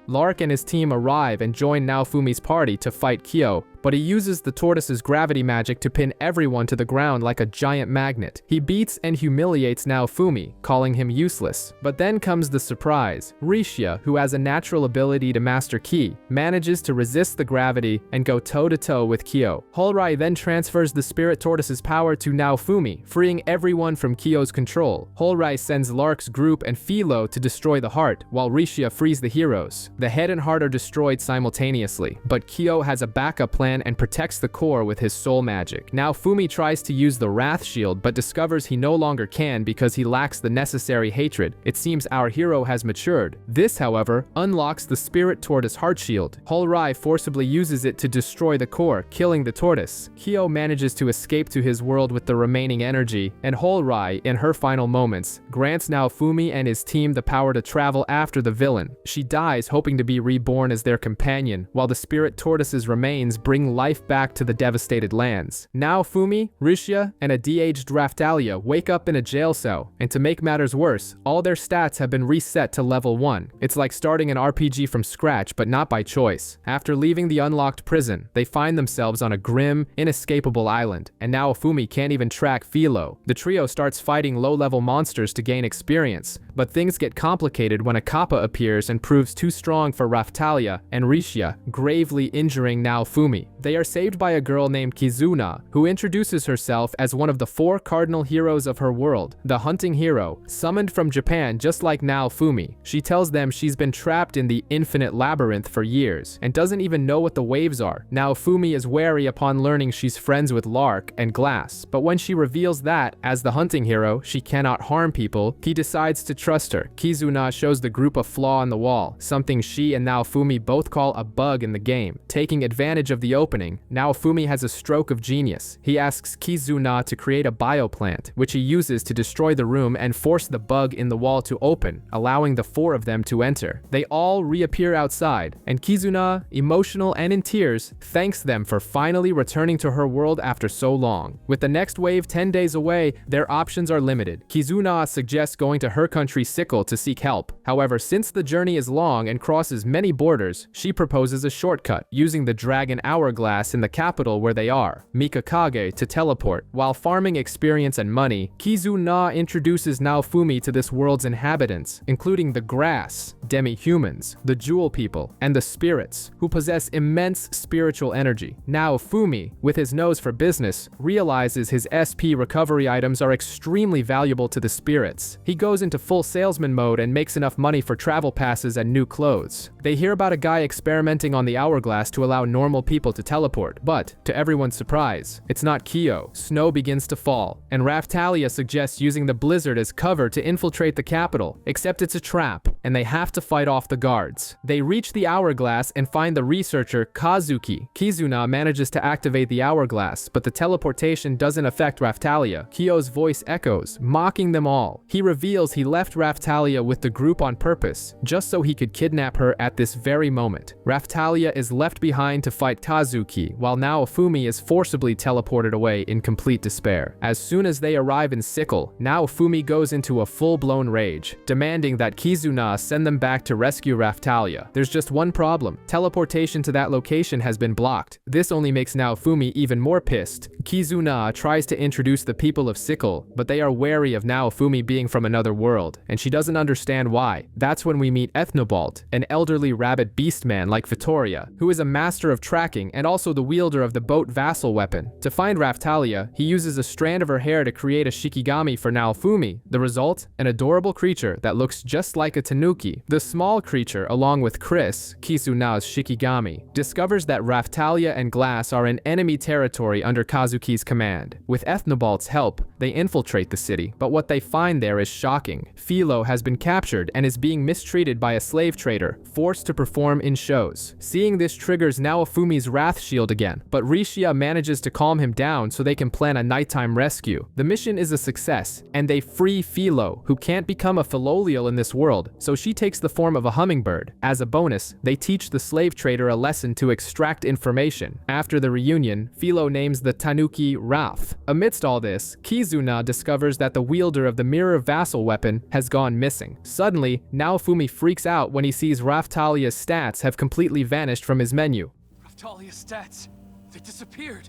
Lark and his team arrive and join Naofumi's party to fight Kyo, but he uses the tortoise's gravity magic to pin everyone to the ground like a giant magnet. He beats and humiliates Naofumi, calling him useless. But then comes the surprise. Rishia, who has a natural ability to master ki, manages to resist the gravity and go toe-to-toe with Kyo. Holrai then transfers the spirit tortoise's power to Naofumi, freeing everyone from Kyo's control. Holrai sends Lark's group and Filo to destroy the heart, while Rishia frees the heroes. The head and heart are destroyed simultaneously, but Kyo has a backup plan and protects the core with his soul magic. Naofumi tries to use the Wrath Shield, but discovers he no longer can because he lacks the necessary hatred. It seems our hero has matured. This, however, unlocks the Spirit Tortoise Heart Shield. Holrai forcibly uses it to destroy the core, killing the tortoise. Kyo manages to escape to his world with the remaining energy, and Holrai, in her final moments, grants Naofumi and his team the power to travel after the villain. She dies hoping to be reborn as their companion, while the Spirit Tortoise's remains bring bring life back to the devastated lands. Naofumi, Rishia, and a de-aged Raphtalia wake up in a jail cell, and to make matters worse, all their stats have been reset to level 1. It's like starting an RPG from scratch, but not by choice. After leaving the unlocked prison, they find themselves on a grim, inescapable island, and Naofumi can't even track Filo. The trio starts fighting low-level monsters to gain experience, but things get complicated when a kappa appears and proves too strong for Raphtalia and Rishia, gravely injuring Naofumi. They are saved by a girl named Kizuna, who introduces herself as one of the 4 cardinal heroes of her world, the hunting hero, summoned from Japan just like Naofumi. She tells them she's been trapped in the infinite labyrinth for years, and doesn't even know what the waves are. Naofumi is wary upon learning she's friends with Lark and Glass, but when she reveals that, as the hunting hero, she cannot harm people, he decides to trust her. Kizuna shows the group a flaw on the wall, something she and Naofumi both call a bug in the game. Taking advantage of the opening, Naofumi has a stroke of genius. He asks Kizuna to create a bioplant, which he uses to destroy the room and force the bug in the wall to open, allowing the 4 of them to enter. They all reappear outside, and Kizuna, emotional and in tears, thanks them for finally returning to her world after so long. With the next wave 10 days away, their options are limited. Kizuna suggests going to her country Sickle to seek help. However, since the journey is long and crosses many borders, she proposes a shortcut, using the Dragon Hourglass in the capital where they are, Mikakage, to teleport. While farming experience and money, Kizuna introduces Naofumi to this world's inhabitants, including the grass, demi-humans, the jewel people, and the spirits, who possess immense spiritual energy. Naofumi, with his nose for business, realizes his SP recovery items are extremely valuable to the spirits. He goes into full salesman mode and makes enough money for travel passes and new clothes. They hear about a guy experimenting on the hourglass to allow normal people to teleport, but, to everyone's surprise, it's not Kyo. Snow begins to fall, and Raphtalia suggests using the blizzard as cover to infiltrate the capital, except it's a trap, and they have to fight off the guards. They reach the hourglass and find the researcher Kazuki. Kizuna manages to activate the hourglass, but the teleportation doesn't affect Raphtalia. Kyo's voice echoes, mocking them all. He reveals he left Raphtalia with the group on purpose, just so he could kidnap her at this very moment. Raphtalia is left behind to fight Kazuki, while Naofumi is forcibly teleported away in complete despair. As soon as they arrive in Sickle, Naofumi goes into a full-blown rage, demanding that Kizuna send them back to rescue Raphtalia. There's just one problem. Teleportation to that location has been blocked. This only makes Naofumi even more pissed. Kizuna tries to introduce the people of Sickle, but they are wary of Naofumi being from another world, and she doesn't understand why. That's when we meet Ethnobalt, an elderly rabbit beast man like Vittoria, who is a master of tracking and also the wielder of the boat vassal weapon. To find Raphtalia, he uses a strand of her hair to create a shikigami for Naofumi. The result? An adorable creature that looks just like a tanuki. The small creature, along with Chris, Kizuna's shikigami, discovers that Raphtalia and Glass are in enemy territory under Kazuki's command. With Ethnobalt's help, they infiltrate the city, but what they find there is shocking. Filo has been captured and is being mistreated by a slave trader, forced to perform in shows. Seeing this triggers Naofumi's wrath shield again, but Rishia manages to calm him down so they can plan a nighttime rescue. The mission is a success, and they free Filo, who can't become a Philolial in this world, so she takes the form of a hummingbird. As a bonus, they teach the slave trader a lesson to extract information. After the reunion, Filo names the tanuki Ralph. Amidst all this, Kizuna discovers that the wielder of the mirror vassal weapon has gone missing. Suddenly, Naofumi freaks out when he sees Raphtalia's stats have completely vanished from his menu. Raphtalia's stats, they disappeared.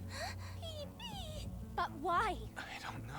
But why? I don't know.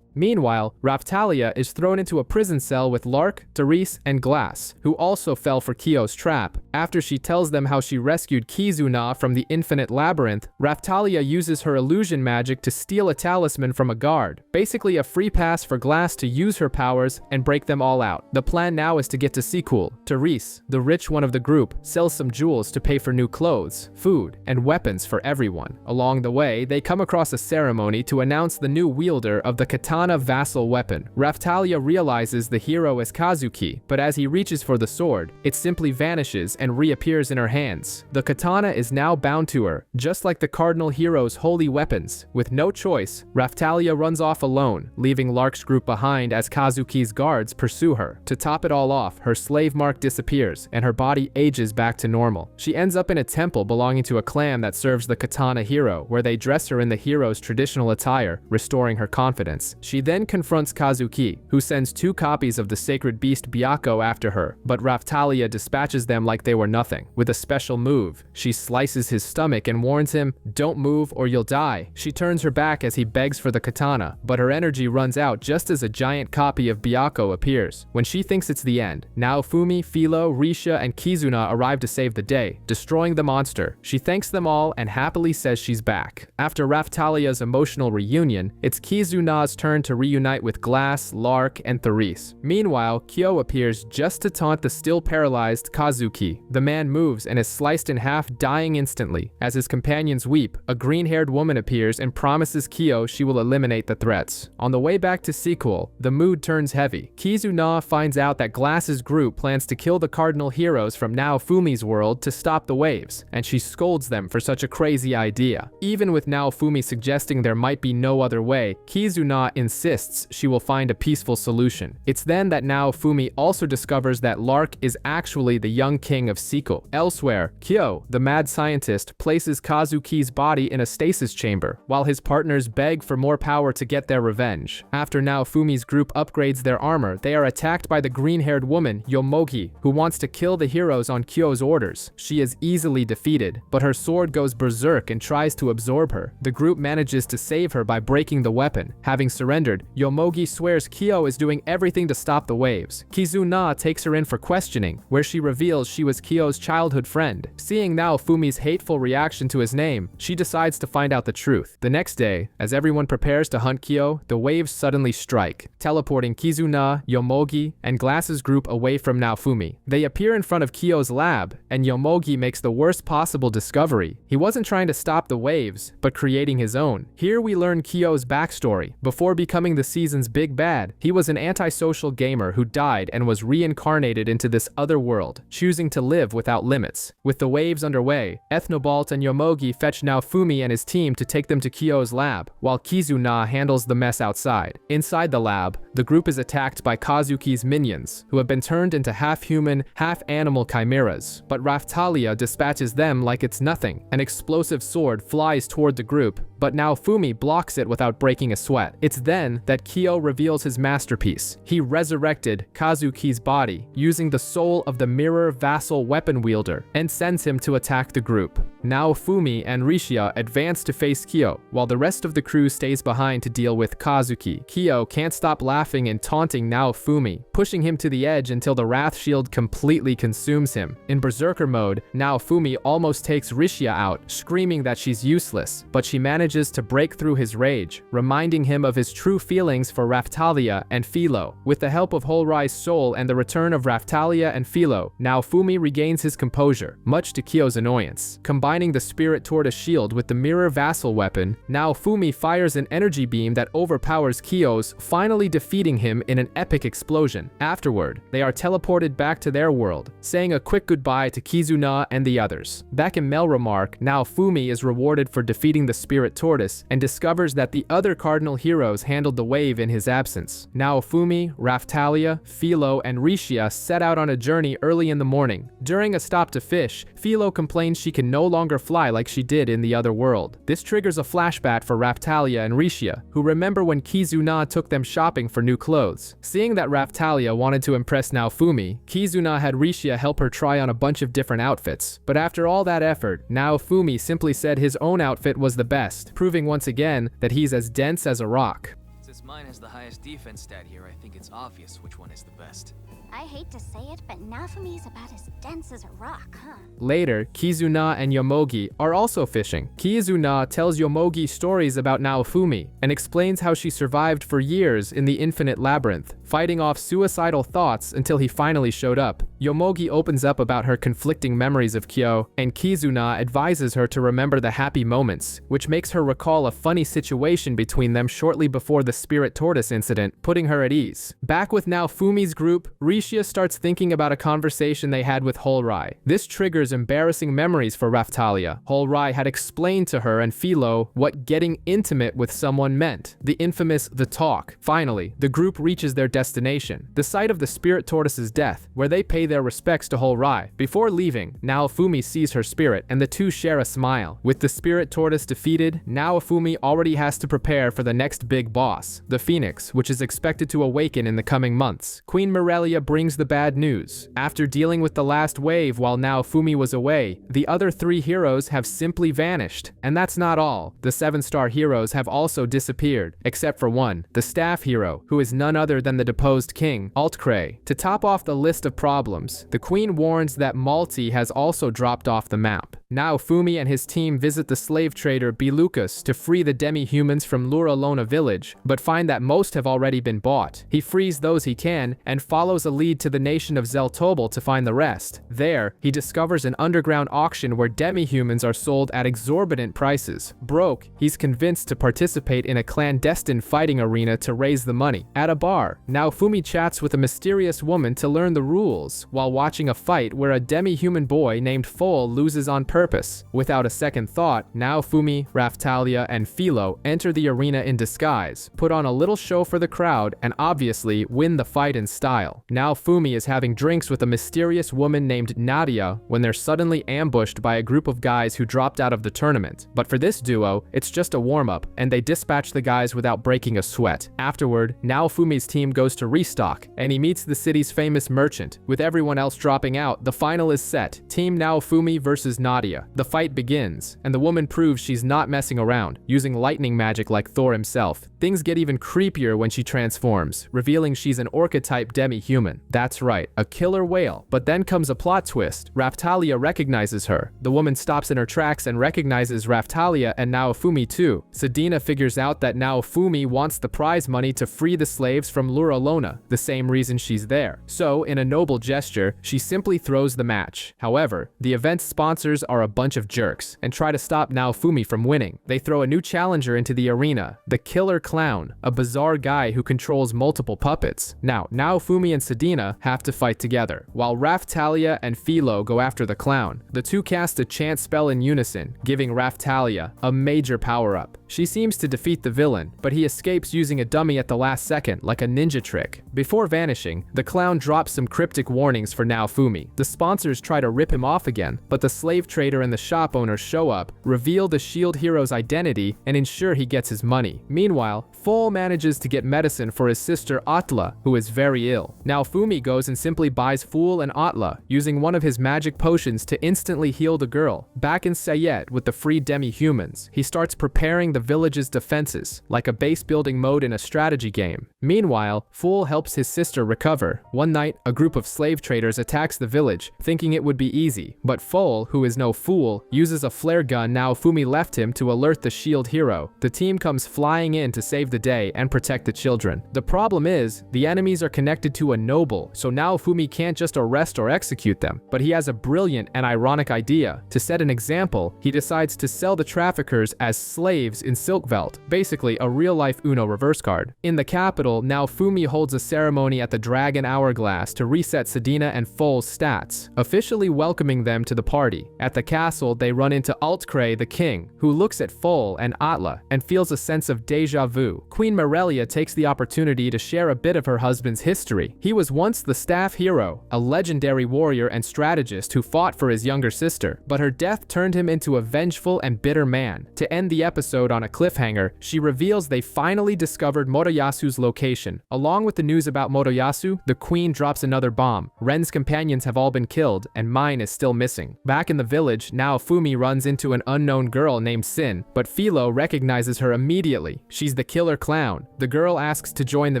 Meanwhile, Raphtalia is thrown into a prison cell with Lark, Therese, and Glass, who also fell for Kyo's trap. After she tells them how she rescued Kizuna from the infinite labyrinth, Raphtalia uses her illusion magic to steal a talisman from a guard, basically a free pass for Glass to use her powers and break them all out. The plan now is to get to Sequel. Therese, the rich one of the group, sells some jewels to pay for new clothes, food, and weapons for everyone. Along the way, they come across a ceremony to announce the new wielder of the katana katana vassal weapon. Raphtalia realizes the hero is Kazuki, but as he reaches for the sword, it simply vanishes and reappears in her hands. The katana is now bound to her, just like the cardinal hero's holy weapons. With no choice, Raphtalia runs off alone, leaving Lark's group behind as Kazuki's guards pursue her. To top it all off, her slave mark disappears, and her body ages back to normal. She ends up in a temple belonging to a clan that serves the katana hero, where they dress her in the hero's traditional attire, restoring her confidence. She then confronts Kazuki, who sends 2 copies of the sacred beast Byakko after her, but Raphtalia dispatches them like they were nothing. With a special move, she slices his stomach and warns him, "Don't move or you'll die." She turns her back as he begs for the katana, but her energy runs out just as a giant copy of Byakko appears. When she thinks it's the end, Naofumi, Filo, Risha, and Kizuna arrive to save the day, destroying the monster. She thanks them all and happily says she's back. After Raphtalia's emotional reunion, it's Kizuna's turn to reunite with Glass, Lark, and Therese. Meanwhile, Kyo appears just to taunt the still paralyzed Kazuki. The man moves and is sliced in half, dying instantly. As his companions weep, a green-haired woman appears and promises Kyo she will eliminate the threats. On the way back to Sequel, the mood turns heavy. Kizuna finds out that Glass's group plans to kill the cardinal heroes from Naofumi's world to stop the waves, and she scolds them for such a crazy idea. Even with Naofumi suggesting there might be no other way, Kizuna insists she will find a peaceful solution. It's then that Naofumi also discovers that Lark is actually the young king of Sequel. Elsewhere, Kyo, the mad scientist, places Kazuki's body in a stasis chamber, while his partners beg for more power to get their revenge. After Naofumi's group upgrades their armor, they are attacked by the green-haired woman, Yomogi, who wants to kill the heroes on Kyo's orders. She is easily defeated, but her sword goes berserk and tries to absorb her. The group manages to save her by breaking the weapon. Having surrendered, Yomogi swears Kyo is doing everything to stop the waves. Kizuna takes her in for questioning, where she reveals she was Kyo's childhood friend. Seeing Naofumi's hateful reaction to his name, she decides to find out the truth. The next day, as everyone prepares to hunt Kyo, the waves suddenly strike, teleporting Kizuna, Yomogi, and Glass's group away from Naofumi. They appear in front of Kyo's lab, and Yomogi makes the worst possible discovery. He wasn't trying to stop the waves, but creating his own. Here we learn Kyo's backstory. Before becoming the season's big bad, he was an antisocial gamer who died and was reincarnated into this other world, choosing to live without limits. With the waves underway, Ethnobalt and Yomogi fetch Naofumi and his team to take them to Kyo's lab, while Kizuna handles the mess outside. Inside the lab, the group is attacked by Kazuki's minions, who have been turned into half-human, half-animal chimeras, but Raphtalia dispatches them like it's nothing. An explosive sword flies toward the group, but Naofumi blocks it without breaking a sweat. It's then that Kyo reveals his masterpiece. He resurrected Kazuki's body, using the soul of the mirror vassal weapon wielder, and sends him to attack the group. Naofumi and Risha advance to face Kyo, while the rest of the crew stays behind to deal with Kazuki. Kyo can't stop laughing and taunting Naofumi, pushing him to the edge until the Wrath Shield completely consumes him. In Berserker mode, Naofumi almost takes Risha out, screaming that she's useless, but she manages to break through his rage, reminding him of his true feelings for Raphtalia and Filo. With the help of Holrai's soul and the return of Raphtalia and Filo, Naofumi regains his composure, much to Kyo's annoyance. Combining the Spirit Tortoise shield with the mirror vassal weapon, Naofumi fires an energy beam that overpowers Kyo's, finally defeating him in an epic explosion. Afterward, they are teleported back to their world, saying a quick goodbye to Kizuna and the others. Back in Melromark, Naofumi is rewarded for defeating the Spirit Tortoise and discovers that the other cardinal heroes handled the wave in his absence. Naofumi, Raphtalia, Filo, and Risha set out on a journey early in the morning. During a stop to fish, Filo complains she can no longer fly like she did in the other world. This triggers a flashback for Raphtalia and Risha, who remember when Kizuna took them shopping for new clothes. Seeing that Raphtalia wanted to impress Naofumi, Kizuna had Risha help her try on a bunch of different outfits. But after all that effort, Naofumi simply said his own outfit was the best, proving once again that he's as dense as a rock. Since mine has the highest defense stat here, I think it's obvious which one is the best. I hate to say it, but Naofumi's about as dense as a rock, huh? Later, Kizuna and Yomogi are also fishing. Kizuna tells Yomogi stories about Naofumi and explains how she survived for years in the Infinite Labyrinth, fighting off suicidal thoughts until he finally showed up. Yomogi opens up about her conflicting memories of Kyo, and Kizuna advises her to remember the happy moments, which makes her recall a funny situation between them shortly before the spirit tortoise incident, putting her at ease. Back with Naofumi's group, Rishia starts thinking about a conversation they had with Holrai. This triggers embarrassing memories for Raphtalia. Holrai had explained to her and Filo what getting intimate with someone meant, the infamous "the talk." Finally, the group reaches their destination, the site of the spirit tortoise's death, where they pay their respects to Holrai. Before leaving, Naofumi sees her spirit, and the two share a smile. With the spirit tortoise defeated, Naofumi already has to prepare for the next big boss, the Phoenix, which is expected to awaken in the coming months. Queen Morelia brings the bad news. After dealing with the last wave while Naofumi was away, the other 3 heroes have simply vanished. And that's not all. The 7-star heroes have also disappeared, except for one, the staff hero, who is none other than the deposed king, Altcray. To top off the list of problems, the queen warns that Malti has also dropped off the map. Naofumi and his team visit the slave trader Belucas to free the demi-humans from Luralona village, but find that most have already been bought. He frees those he can, and follows a lead to the nation of Zeltobel to find the rest. There, he discovers an underground auction where demi-humans are sold at exorbitant prices. Broke, he's convinced to participate in a clandestine fighting arena to raise the money. At a bar, Naofumi chats with a mysterious woman to learn the rules, while watching a fight where a demi-human boy named Foal loses on purpose. Without a second thought, Naofumi, Raphtalia, and Filo enter the arena in disguise, put on a little show for the crowd, and obviously win the fight in style. Naofumi is having drinks with a mysterious woman named Nadia when they're suddenly ambushed by a group of guys who dropped out of the tournament. But for this duo, it's just a warm-up, and they dispatch the guys without breaking a sweat. Afterward, Naofumi's team goes to restock, and he meets the city's famous merchant. With everyone else dropping out, the final is set. Team Naofumi versus Nadia. The fight begins, and the woman proves she's not messing around, using lightning magic like Thor himself. Things get even creepier when she transforms, revealing she's an orca-type demi-human. That's right, a killer whale. But then comes a plot twist. Raphtalia recognizes her. The woman stops in her tracks and recognizes Raphtalia and Naofumi too. Sedina figures out that Naofumi wants the prize money to free the slaves from Luralona, the same reason she's there. So, in a noble gesture, she simply throws the match. However, the event's sponsors are a bunch of jerks and try to stop Naofumi from winning. They throw a new challenger into the arena, the Killer Clown, a bizarre guy who controls multiple puppets. Now, Naofumi and Sedina have to fight together, while Raphtalia and Filo go after the clown. The two cast a chant spell in unison, giving Raphtalia a major power-up. She seems to defeat the villain, but he escapes using a dummy at the last second, like a ninja trick. Before vanishing, the clown drops some cryptic warnings for Naofumi. The sponsors try to rip him off again, but the slave trader and the shop owner show up, reveal the shield hero's identity, and ensure he gets his money. Meanwhile, Foal manages to get medicine for his sister Atla, who is very ill. Naofumi goes and simply buys Fool and Atla, using one of his magic potions to instantly heal the girl. Back in Sayet with the free demi-humans, he starts preparing the village's defenses, like a base-building mode in a strategy game. Meanwhile, Fool helps his sister recover. One night, a group of slave traders attacks the village, thinking it would be easy, but Foal, who is no fool, uses a flare gun Naofumi left him to alert the shield hero. The team comes flying in to save the day and protect the children. The problem is, the enemies are connected to a noble, so Naofumi can't just arrest or execute them. But he has a brilliant and ironic idea. To set an example, he decides to sell the traffickers as slaves in Silkveld, basically a real-life Uno reverse card. In the capital, Naofumi holds a ceremony at the Dragon Hourglass to reset Sedina and Foal's stats, officially welcoming them to the party. At the castle, they run into Altcray the king, who looks at Foal and Atla and feels a sense of deja vu. Queen Morelia takes the opportunity to share a bit of her husband's history. He was once the staff hero, a legendary warrior and strategist who fought for his younger sister, but her death turned him into a vengeful and bitter man. To end the episode on a cliffhanger, she reveals they finally discovered Motoyasu's location. Along with the news about Motoyasu, the queen drops another bomb. Ren's companions have all been killed, and mine is still missing. Back in the village, Naofumi runs into an unknown girl named Sin, but Filo recognizes her immediately. She's the killer clown. The girl asks to join the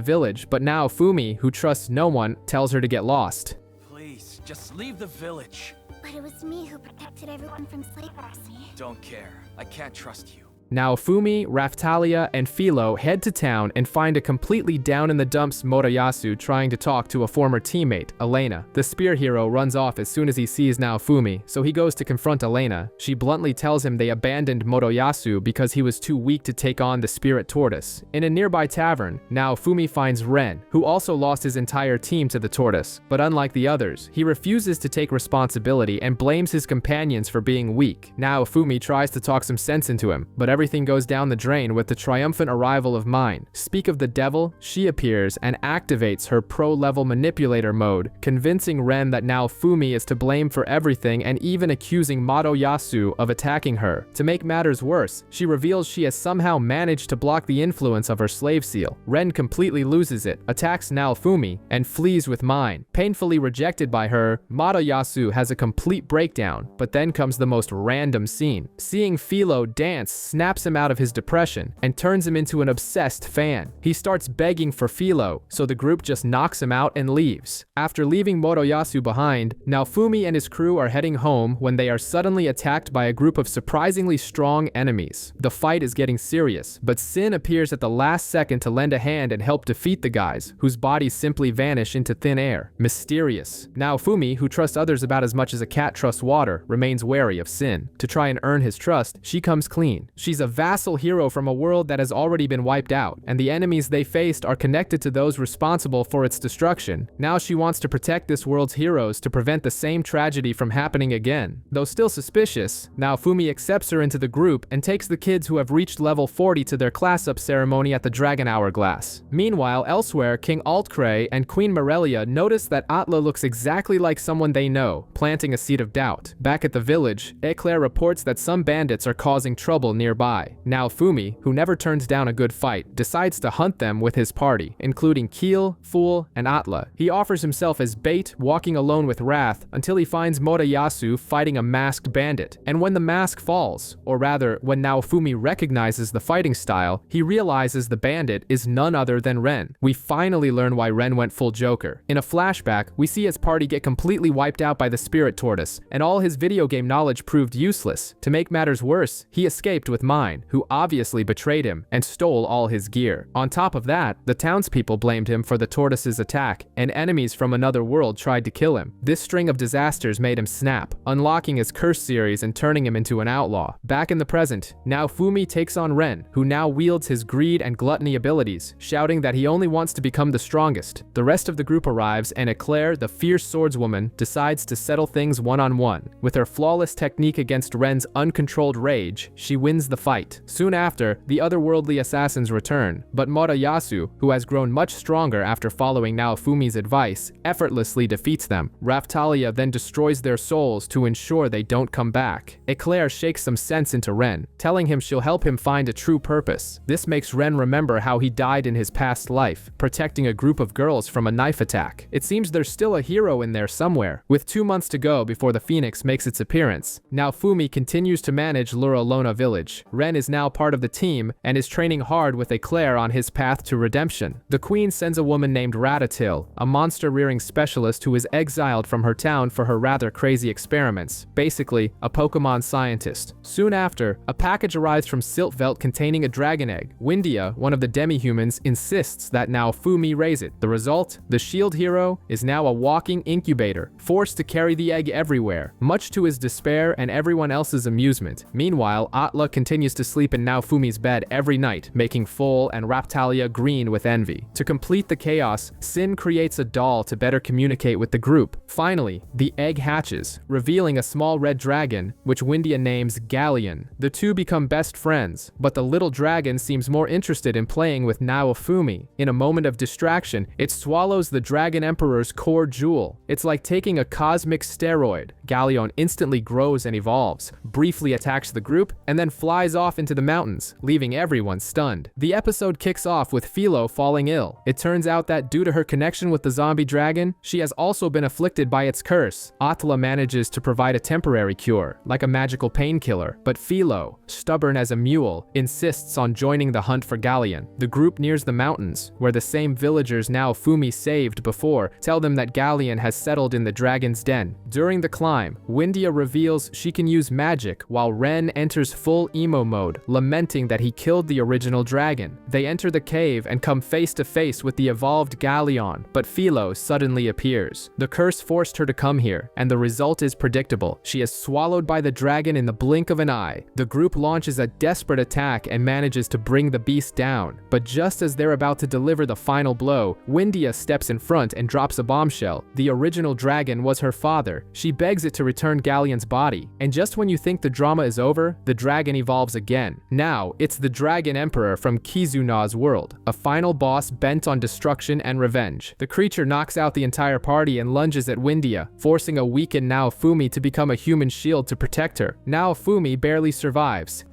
village, but Naofumi, who trusts no one, tells her to get lost. Please, just leave the village. But it was me who protected everyone from slave mercy. Don't care. I can't trust you. Naofumi, Raphtalia, and Filo head to town and find a completely down-in-the-dumps Motoyasu trying to talk to a former teammate, Elena. The spear hero runs off as soon as he sees Naofumi, so he goes to confront Elena. She bluntly tells him they abandoned Motoyasu because he was too weak to take on the spirit tortoise. In a nearby tavern, Naofumi finds Ren, who also lost his entire team to the tortoise. But unlike the others, he refuses to take responsibility and blames his companions for being weak. Naofumi tries to talk some sense into him, but everything goes down the drain with the triumphant arrival of Mine. Speak of the devil, she appears and activates her pro-level manipulator mode, convincing Ren that Naofumi is to blame for everything and even accusing Motoyasu of attacking her. To make matters worse, she reveals she has somehow managed to block the influence of her slave seal. Ren completely loses it, attacks Naofumi, and flees with Mine. Painfully rejected by her, Motoyasu has a complete breakdown, but then comes the most random scene. Seeing Filo dance snaps him out of his depression and turns him into an obsessed fan. He starts begging for Filo, so the group just knocks him out and leaves. After leaving Motoyasu behind, Naofumi and his crew are heading home when they are suddenly attacked by a group of surprisingly strong enemies. The fight is getting serious, but Sin appears at the last second to lend a hand and help defeat the guys, whose bodies simply vanish into thin air. Mysterious. Naofumi, who trusts others about as much as a cat trusts water, remains wary of Sin. To try and earn his trust, she comes clean. She's a vassal hero from a world that has already been wiped out, and the enemies they faced are connected to those responsible for its destruction. Now she wants to protect this world's heroes to prevent the same tragedy from happening again. Though still suspicious, Naofumi accepts her into the group and takes the kids who have reached level 40 to their class-up ceremony at the Dragon Hourglass. Meanwhile, elsewhere, King Altcray and Queen Morelia notice that Atla looks exactly like someone they know, planting a seed of doubt. Back at the village, Eclair reports that some bandits are causing trouble nearby. Naofumi, who never turns down a good fight, decides to hunt them with his party, including Keel, Fool, and Atla. He offers himself as bait, walking alone with Wrath, until he finds Motoyasu fighting a masked bandit. And when the mask falls, or rather, when Naofumi recognizes the fighting style, he realizes the bandit is none other than Ren. We finally learn why Ren went full Joker. In a flashback, we see his party get completely wiped out by the spirit tortoise, and all his video game knowledge proved useless. To make matters worse, he escaped with Mine, who obviously betrayed him and stole all his gear. On top of that, the townspeople blamed him for the tortoise's attack, and enemies from another world tried to kill him. This string of disasters made him snap, unlocking his curse series and turning him into an outlaw. Back in the present, Naofumi takes on Ren, who now wields his greed and gluttony abilities, shouting that he only wants to become the strongest. The rest of the group arrives, and Eclair, the fierce swordswoman, decides to settle things one-on-one. With her flawless technique against Ren's uncontrolled rage, she wins the fight. Soon after, the otherworldly assassins return, but Motoyasu, who has grown much stronger after following Naofumi's advice, effortlessly defeats them. Raphtalia then destroys their souls to ensure they don't come back. Eclair shakes some sense into Ren, telling him she'll help him find a true purpose. This makes Ren remember how he died in his past life, protecting a group of girls from a knife attack. It seems there's still a hero in there somewhere. With 2 months to go before the Phoenix makes its appearance, Naofumi continues to manage Luralona village. Ren is now part of the team and is training hard with Eclair on his path to redemption. The queen sends a woman named Raphtalia, a monster-rearing specialist who is exiled from her town for her rather crazy experiments, basically a Pokemon scientist. Soon after, a package arrives from Siltvelt containing a dragon egg. Windia, one of the demi-humans, insists that Naofumi raise it. The result? The shield hero is now a walking incubator, forced to carry the egg everywhere, much to his despair and everyone else's amusement. Meanwhile, Atla continues to sleep in Naofumi's bed every night, making Foal and Raphtalia green with envy. To complete the chaos, Sin creates a doll to better communicate with the group. Finally, the egg hatches, revealing a small red dragon, which Windia names Galleon. The two become best friends, but the little dragon seems more interested in playing with Naofumi. In a moment of distraction, it swallows the Dragon Emperor's core jewel. It's like taking a cosmic steroid. Galleon instantly grows and evolves, briefly attacks the group, and then flies off into the mountains, leaving everyone stunned. The episode kicks off with Filo falling ill. It turns out that due to her connection with the zombie dragon, she has also been afflicted by its curse. Atla manages to provide a temporary cure, like a magical painkiller, but Filo, stubborn as a mule, insists on joining the hunt for Galleon. The group nears the mountains, where the same villagers Naofumi saved before tell them that Galleon has settled in the dragon's den. During the climb, Windia reveals she can use magic while Ren enters full emo emo mode, lamenting that he killed the original dragon. They enter the cave and come face to face with the evolved Galleon, but Filo suddenly appears. The curse forced her to come here, and the result is predictable. She is swallowed by the dragon in the blink of an eye. The group launches a desperate attack and manages to bring the beast down. But just as they're about to deliver the final blow, Windia steps in front and drops a bombshell. The original dragon was her father. She begs it to return Galleon's body, and just when you think the drama is over, the dragon evolves again. Now, it's the Dragon Emperor from Kizuna's world, a final boss bent on destruction and revenge. The creature knocks out the entire party and lunges at Windia, forcing a weakened Naofumi to become a human shield to protect her. Naofumi barely survives.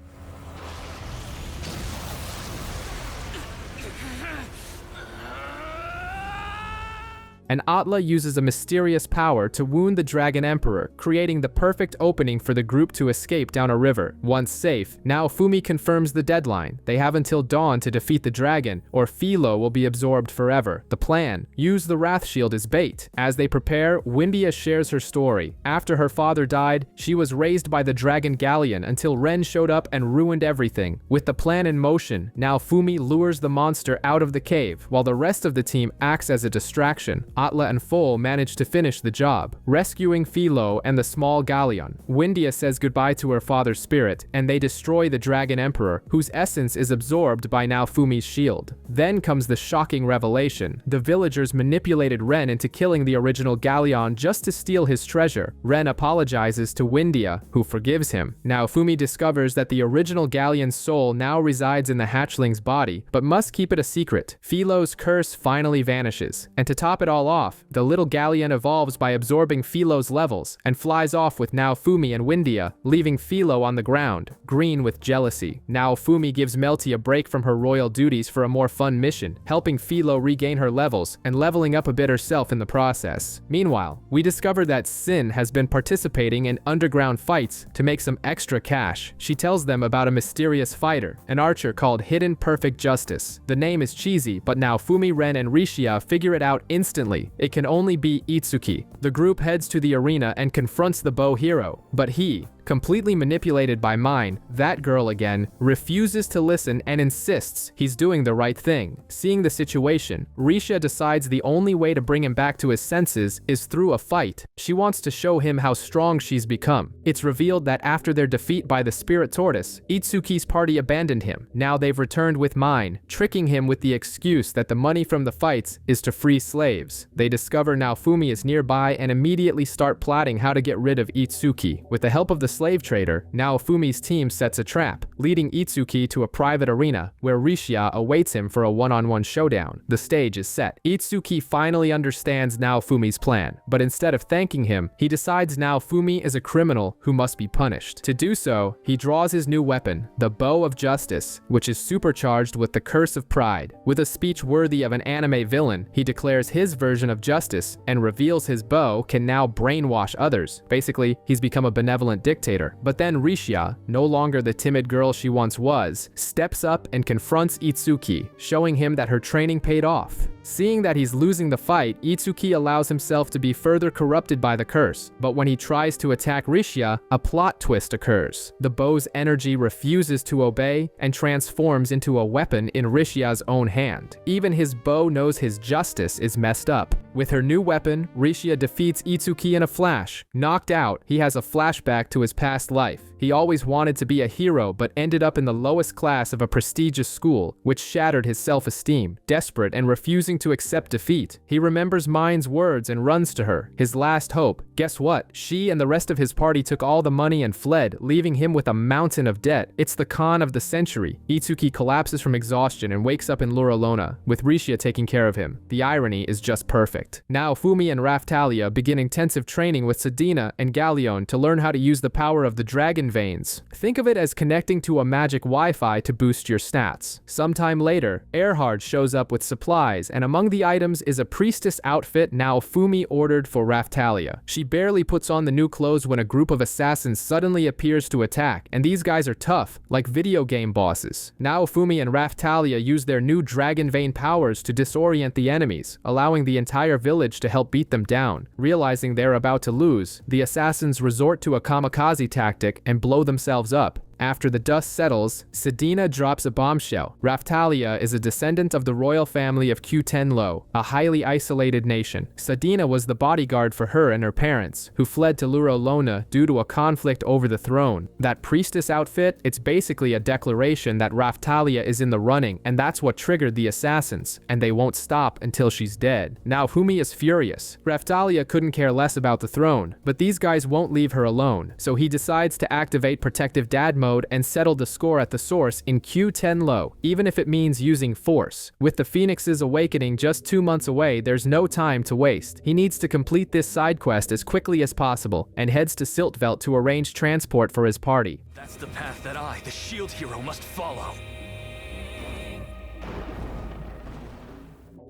And Atla uses a mysterious power to wound the Dragon Emperor, creating the perfect opening for the group to escape down a river. Once safe, Naofumi confirms the deadline. They have until dawn to defeat the dragon, or Filo will be absorbed forever. The plan: use the Wrath Shield as bait. As they prepare, Windia shares her story. After her father died, she was raised by the Dragon Galleon until Ren showed up and ruined everything. With the plan in motion, Naofumi lures the monster out of the cave, while the rest of the team acts as a distraction. Atla and Fol manage to finish the job, rescuing Filo and the small Galleon. Windia says goodbye to her father's spirit, and they destroy the Dragon Emperor, whose essence is absorbed by Naofumi's shield. Then comes the shocking revelation. The villagers manipulated Ren into killing the original Galleon just to steal his treasure. Ren apologizes to Windia, who forgives him. Naofumi discovers that the original Galleon's soul now resides in the hatchling's body, but must keep it a secret. Filo's curse finally vanishes, and to top it all off, the little Galleon evolves by absorbing Filo's levels and flies off with Naofumi and Windia, leaving Filo on the ground, green with jealousy. Naofumi gives Melty a break from her royal duties for a more fun mission, helping Filo regain her levels and leveling up a bit herself in the process. Meanwhile, we discover that Sin has been participating in underground fights to make some extra cash. She tells them about a mysterious fighter, an archer called Hidden Perfect Justice. The name is cheesy, but Naofumi, Ren, and Rishia figure it out instantly. It can only be Itsuki. The group heads to the arena and confronts the bow hero, but he, completely manipulated by mine, that girl again, refuses to listen and insists he's doing the right thing. Seeing the situation, Risha decides the only way to bring him back to his senses is through a fight. She wants to show him how strong she's become. It's revealed that after their defeat by the Spirit Tortoise, Itsuki's party abandoned him. Now they've returned with mine, tricking him with the excuse that the money from the fights is to free slaves. They discover Naofumi is nearby and immediately start plotting how to get rid of Itsuki. With the help of the slave trader, Naofumi's team sets a trap, leading Itsuki to a private arena where Rishia awaits him for a one-on-one showdown. The stage is set. Itsuki finally understands Naofumi's plan, but instead of thanking him, he decides Naofumi is a criminal who must be punished. To do so, he draws his new weapon, the Bow of Justice, which is supercharged with the Curse of Pride. With a speech worthy of an anime villain, he declares his version of justice and reveals his bow can now brainwash others. Basically, he's become a benevolent dictator. But then Rishia, no longer the timid girl she once was, steps up and confronts Itsuki, showing him that her training paid off. Seeing that he's losing the fight, Itsuki allows himself to be further corrupted by the curse, but when he tries to attack Rishia, a plot twist occurs. The bow's energy refuses to obey and transforms into a weapon in Rishia's own hand. Even his bow knows his justice is messed up. With her new weapon, Rishia defeats Itsuki in a flash. Knocked out, he has a flashback to his past life. He always wanted to be a hero but ended up in the lowest class of a prestigious school, which shattered his self-esteem. Desperate and refusing to accept defeat, he remembers Mine's words and runs to her, his last hope. Guess what? She and the rest of his party took all the money and fled, leaving him with a mountain of debt. It's the con of the century. Itsuki collapses from exhaustion and wakes up in Luralona, with Rishia taking care of him. The irony is just perfect. Naofumi and Raphtalia begin intensive training with Sedina and Galleon to learn how to use the power of the dragon veins. Think of it as connecting to a magic Wi-Fi to boost your stats. Sometime later, Erhard shows up with supplies, and among the items is a priestess outfit Naofumi ordered for Raphtalia. She barely puts on the new clothes when a group of assassins suddenly appears to attack, and these guys are tough, like video game bosses. Naofumi and Raphtalia use their new dragon vein powers to disorient the enemies, allowing the entire village to help beat them down. Realizing they're about to lose, the assassins resort to a kamikaze tactic and blow themselves up. After the dust settles, Sedina drops a bombshell. Raphtalia is a descendant of the royal family of Qtenlo, a highly isolated nation. Sedina was the bodyguard for her and her parents, who fled to Lurolona due to a conflict over the throne. That priestess outfit, it's basically a declaration that Raphtalia is in the running, and that's what triggered the assassins, and they won't stop until she's dead. Naofumi is furious. Raphtalia couldn't care less about the throne, but these guys won't leave her alone, so he decides to activate protective dad mode and settle the score at the source in Qtenlo, even if it means using force. With the Phoenix's awakening just 2 months away, there's no time to waste. He needs to complete this side quest as quickly as possible, and heads to Siltvelt to arrange transport for his party. That's the path that I, the shield hero, must follow.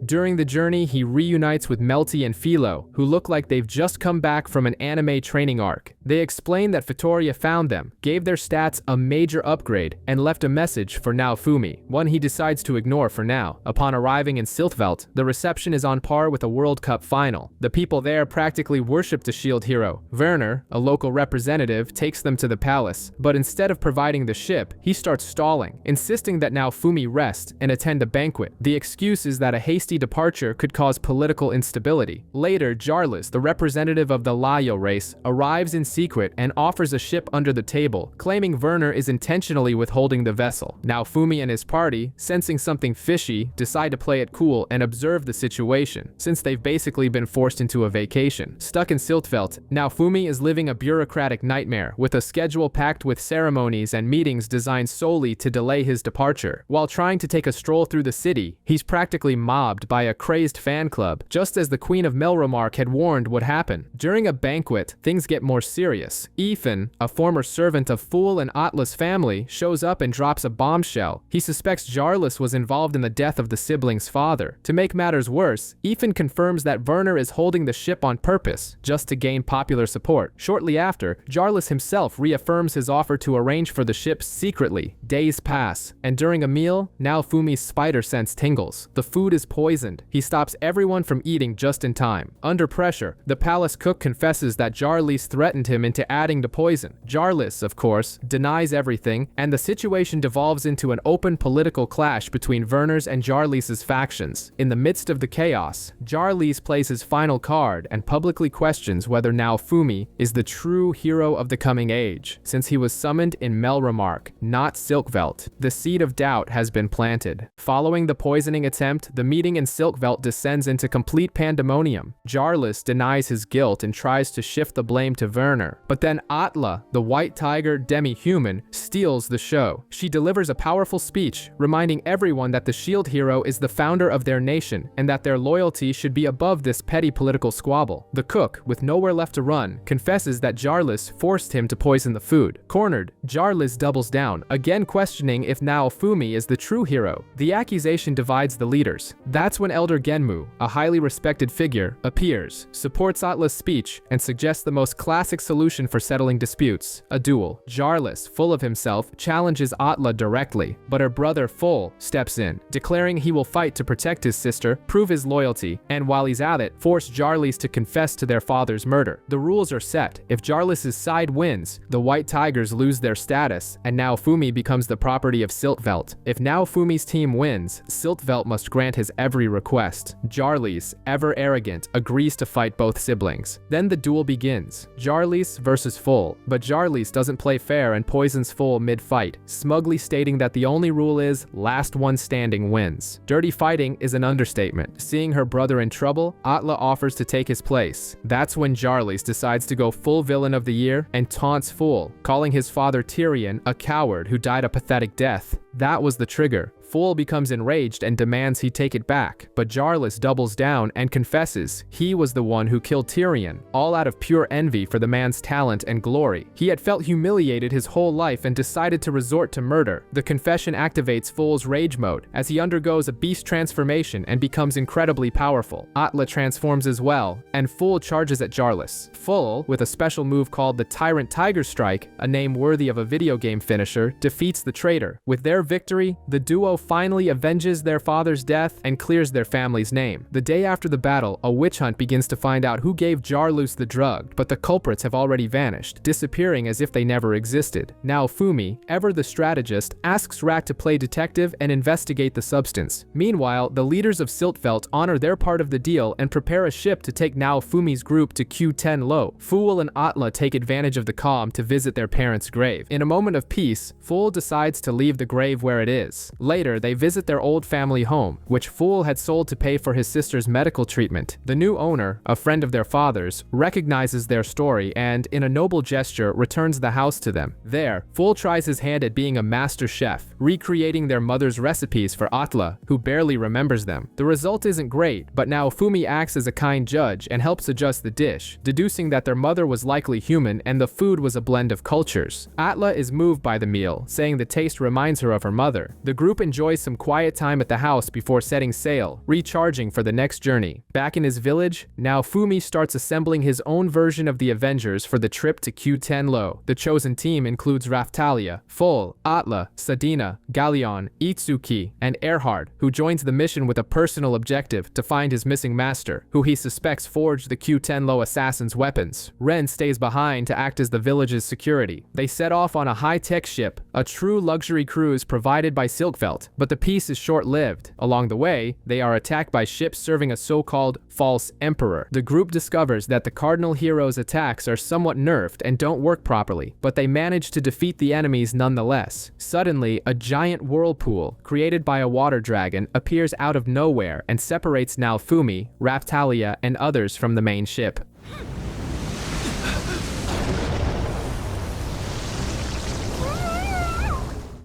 During the journey, he reunites with Melty and Filo, who look like they've just come back from an anime training arc. They explain that Vittoria found them, gave their stats a major upgrade, and left a message for Naofumi, one he decides to ignore for now. Upon arriving in Siltvelt, the reception is on par with a World Cup final. The people there practically worship the shield hero. Werner, a local representative, takes them to the palace, but instead of providing the ship, he starts stalling, insisting that Naofumi rest and attend a banquet. The excuse is that a hasty departure could cause political instability. Later, Jarlis, the representative of the Layo race, arrives in secret and offers a ship under the table, claiming Werner is intentionally withholding the vessel. Naofumi and his party, sensing something fishy, decide to play it cool and observe the situation, since they've basically been forced into a vacation. Stuck in Siltvelt, Naofumi is living a bureaucratic nightmare, with a schedule packed with ceremonies and meetings designed solely to delay his departure. While trying to take a stroll through the city, he's practically mobbed by a crazed fan club, just as the Queen of Melromark had warned would happen. During a banquet, things get more serious. Ethan, a former servant of Fool and Atlas family, shows up and drops a bombshell. He suspects Jarlis was involved in the death of the sibling's father. To make matters worse, Ethan confirms that Werner is holding the ship on purpose, just to gain popular support. Shortly after, Jarlis himself reaffirms his offer to arrange for the ship secretly. Days pass, and during a meal, Naofumi's spider sense tingles. The food is poisoned. He stops everyone from eating just in time. Under pressure, the palace cook confesses that Jarlis threatened him into adding the poison. Jarlis, of course, denies everything, and the situation devolves into an open political clash between Werner's and Jarlis's factions. In the midst of the chaos, Jarlis plays his final card and publicly questions whether Naofumi is the true hero of the coming age, since he was summoned in Melromark, not Siltvelt. The seed of doubt has been planted. Following the poisoning attempt, the meeting in Siltvelt descends into complete pandemonium. Jarlis denies his guilt and tries to shift the blame to Werner, but then Atla, the white tiger demi-human, steals the show. She delivers a powerful speech, reminding everyone that the shield hero is the founder of their nation and that their loyalty should be above this petty political squabble. The cook, with nowhere left to run, confesses that Jarlis forced him to poison the food. Cornered, Jarlis doubles down, again questioning if Naofumi is the true hero. The accusation divides the leaders. That's when Elder Genmu, a highly respected figure, appears, supports Atla's speech, and suggests the most classic solution for settling disputes: a duel. Jarlis, full of himself, challenges Atla directly, but her brother Full steps in, declaring he will fight to protect his sister, prove his loyalty, and while he's at it, force Jarlis to confess to their father's murder. The rules are set. If Jarlis's side wins, the White Tigers lose their status, and Naofumi becomes the property of Siltvelt. If Naofumi's team wins, Siltvelt must grant his every request. Jarlis, ever arrogant, agrees to fight both siblings. Then the duel begins. Jarlis versus Full, but Jarlis doesn't play fair and poisons Full mid-fight, smugly stating that the only rule is last one standing wins. Dirty fighting is an understatement. Seeing her brother in trouble, Atla offers to take his place. That's when Jarlis decides to go full villain of the year and taunts Full, calling his father Tyrion a coward who died a pathetic death. That was the trigger. Fool becomes enraged and demands he take it back, but Jarlis doubles down and confesses he was the one who killed Tyrion, all out of pure envy for the man's talent and glory. He had felt humiliated his whole life and decided to resort to murder. The confession activates Fool's rage mode as he undergoes a beast transformation and becomes incredibly powerful. Atla transforms as well, and Fool charges at Jarlis. Fool, with a special move called the Tyrant Tiger Strike, a name worthy of a video game finisher, defeats the traitor. With their rare victory, the duo finally avenges their father's death and clears their family's name. The day after the battle, a witch hunt begins to find out who gave Jarlus the drug, but the culprits have already vanished, disappearing as if they never existed. Naofumi, ever the strategist, asks Rak to play detective and investigate the substance. Meanwhile, the leaders of Siltvelt honor their part of the deal and prepare a ship to take Naofumi's group to Q10 Lo. Fool and Atla take advantage of the calm to visit their parents' grave. In a moment of peace, Fool decides to leave the grave where it is. Later, they visit their old family home, which Fool had sold to pay for his sister's medical treatment. The new owner, a friend of their father's, recognizes their story and, in a noble gesture, returns the house to them. There, Fool tries his hand at being a master chef, recreating their mother's recipes for Atla, who barely remembers them. The result isn't great, but Naofumi acts as a kind judge and helps adjust the dish, deducing that their mother was likely human and the food was a blend of cultures. Atla is moved by the meal, saying the taste reminds her of her mother. The group enjoys some quiet time at the house before setting sail, recharging for the next journey. Back in his village, Naofumi starts assembling his own version of the Avengers for the trip to Q10 Lo. The chosen team includes Raphtalia, Foal, Atla, Sadina, Galleon, Itsuki, and Erhard, who joins the mission with a personal objective to find his missing master, who he suspects forged the Q10 Lo assassin's weapons. Ren stays behind to act as the village's security. They set off on a high-tech ship, a true luxury cruise provided by Siltvelt, but the peace is short-lived. Along the way, they are attacked by ships serving a so-called false emperor. The group discovers that the Cardinal Hero's attacks are somewhat nerfed and don't work properly, but they manage to defeat the enemies nonetheless. Suddenly, a giant whirlpool, created by a water dragon, appears out of nowhere and separates Naofumi, Raphtalia, and others from the main ship.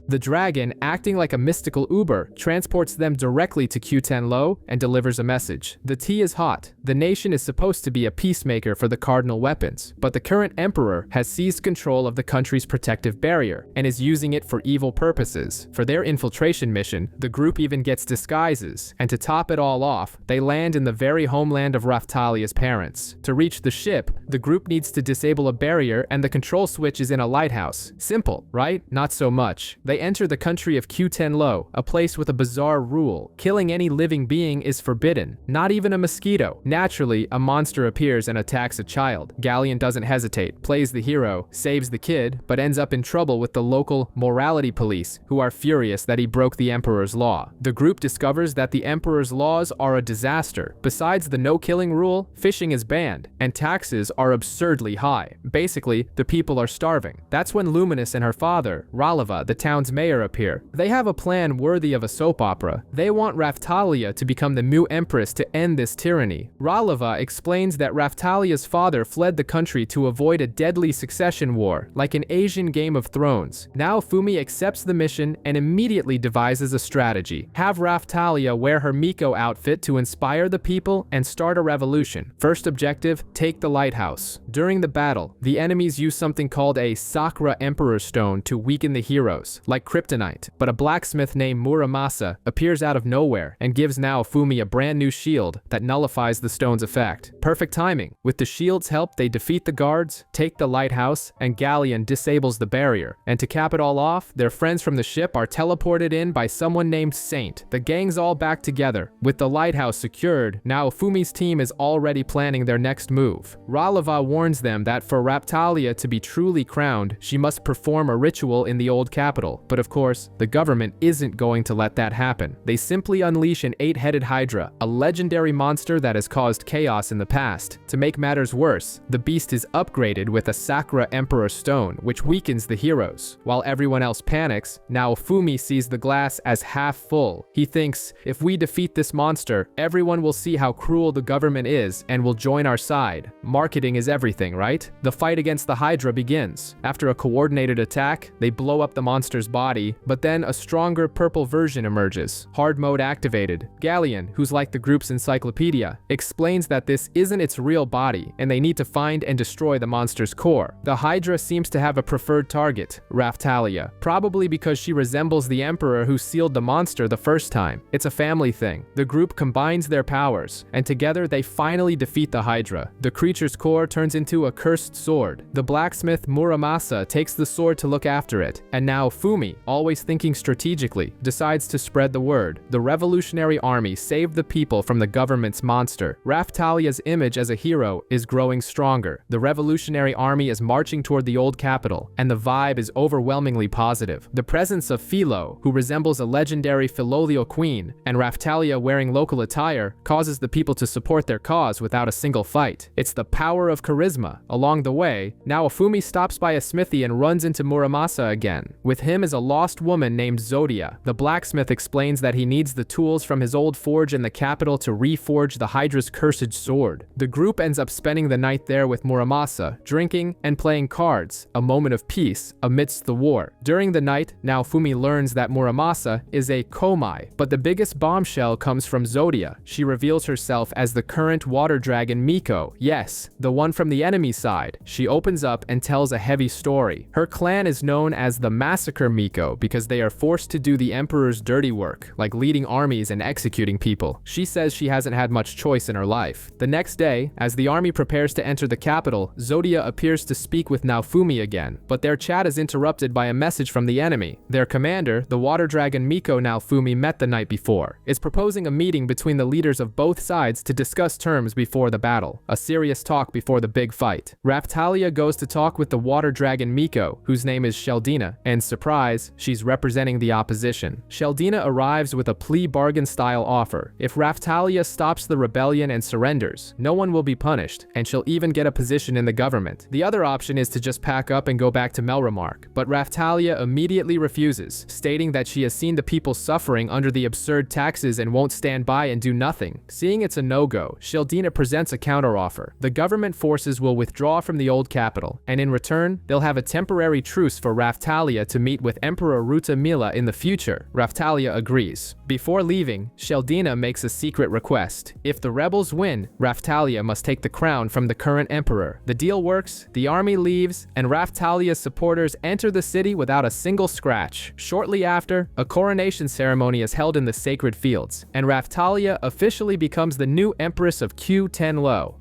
The dragon, acting like a mystical Uber, transports them directly to Q10 Lo and delivers a message. The tea is hot. The nation is supposed to be a peacemaker for the cardinal weapons, but the current emperor has seized control of the country's protective barrier and is using it for evil purposes. For their infiltration mission, the group even gets disguises, and to top it all off, they land in the very homeland of Raphtalia's parents. To reach the ship, the group needs to disable a barrier and the control switch is in a lighthouse. Simple, right? Not so much. They enter the country of Q10 Lo, a place with a bizarre rule. Killing any living being is forbidden, not even a mosquito. Naturally, a monster appears and attacks a child. Galleon doesn't hesitate, plays the hero, saves the kid, but ends up in trouble with the local morality police, who are furious that he broke the Emperor's law. The group discovers that the Emperor's laws are a disaster. Besides the no-killing rule, fishing is banned, and taxes are absurdly high. Basically, the people are starving. That's when Luminous and her father, Ralava, the town's mayor, appear. They have a plan worthy of a soap opera. They want Raphtalia to become the new empress to end this tyranny. Ralava explains that Raphtalia's father fled the country to avoid a deadly succession war, like an Asian Game of Thrones. Naofumi accepts the mission and immediately devises a strategy. Have Raphtalia wear her Miko outfit to inspire the people and start a revolution. First objective, take the lighthouse. During the battle, the enemies use something called a Sakura Emperor Stone to weaken the heroes, like kryptonite, but a blacksmith named Muramasa appears out of nowhere and gives Naofumi a brand new shield that nullifies the stone's effect. Perfect timing. With the shield's help, they defeat the guards, take the lighthouse, and Galleon disables the barrier. And to cap it all off, their friends from the ship are teleported in by someone named Saint. The gang's all back together. With the lighthouse secured, Naofumi's team is already planning their next move. Ralava warns them that for Raphtalia to be truly crowned, she must perform a ritual in the old capital. But of course, the government isn't going to let that happen. They simply unleash an 8-headed Hydra, a legendary monster that has caused chaos in the past. To make matters worse, the beast is upgraded with a Sakura Emperor Stone, which weakens the heroes. While everyone else panics, Naofumi sees the glass as half full. He thinks, if we defeat this monster, everyone will see how cruel the government is and will join our side. Marketing is everything, right? The fight against the Hydra begins. After a coordinated attack, they blow up the monster's body, but then a stronger purple version emerges. Hard mode activated. Galleon, who's like the group's encyclopedia, explains that this isn't its real body, and they need to find and destroy the monster's core. The Hydra seems to have a preferred target, Raphtalia, probably because she resembles the Emperor who sealed the monster the first time. It's a family thing. The group combines their powers, and together they finally defeat the Hydra. The creature's core turns into a cursed sword. The blacksmith Muramasa takes the sword to look after it, and Naofumi Naofumi, always thinking strategically, decides to spread the word. The revolutionary army saved the people from the government's monster. Raphtalia's image as a hero is growing stronger. The revolutionary army is marching toward the old capital, and the vibe is overwhelmingly positive. The presence of Filo, who resembles a legendary Filolio queen, and Raphtalia wearing local attire, causes the people to support their cause without a single fight. It's the power of charisma. Along the way, Naofumi stops by a smithy and runs into Muramasa again. With him is a lost woman named Zodia. The blacksmith explains that he needs the tools from his old forge in the capital to reforge the Hydra's cursed sword. The group ends up spending the night there with Muramasa, drinking and playing cards, a moment of peace amidst the war. During the night, Naofumi learns that Muramasa is a komai, but the biggest bombshell comes from Zodia. She reveals herself as the current water dragon Miko. Yes, the one from the enemy side. She opens up and tells a heavy story. Her clan is known as the Massacre Miko because they are forced to do the Emperor's dirty work, like leading armies and executing people. She says she hasn't had much choice in her life. The next day, as the army prepares to enter the capital, Zodia appears to speak with Naofumi again, but their chat is interrupted by a message from the enemy. Their commander, the water dragon Miko Naofumi met the night before, is proposing a meeting between the leaders of both sides to discuss terms before the battle. A serious talk before the big fight. Raphtalia goes to talk with the water dragon Miko, whose name is Sheldina, and surprise, she's representing the opposition. Sheldina arrives with a plea bargain style offer. If Raphtalia stops the rebellion and surrenders, no one will be punished, and she'll even get a position in the government. The other option is to just pack up and go back to Melremark, but Raphtalia immediately refuses, stating that she has seen the people suffering under the absurd taxes and won't stand by and do nothing. Seeing it's a no-go, Sheldina presents a counteroffer. The government forces will withdraw from the old capital, and in return, they'll have a temporary truce for Raphtalia to meet with Emperor Raphtalia in the future. Raphtalia agrees. Before leaving, Sheldina makes a secret request. If the rebels win, Raphtalia must take the crown from the current emperor. The deal works, the army leaves, and Raphtalia's supporters enter the city without a single scratch. Shortly after, a coronation ceremony is held in the sacred fields, and Raphtalia officially becomes the new empress of Q-Tenlo.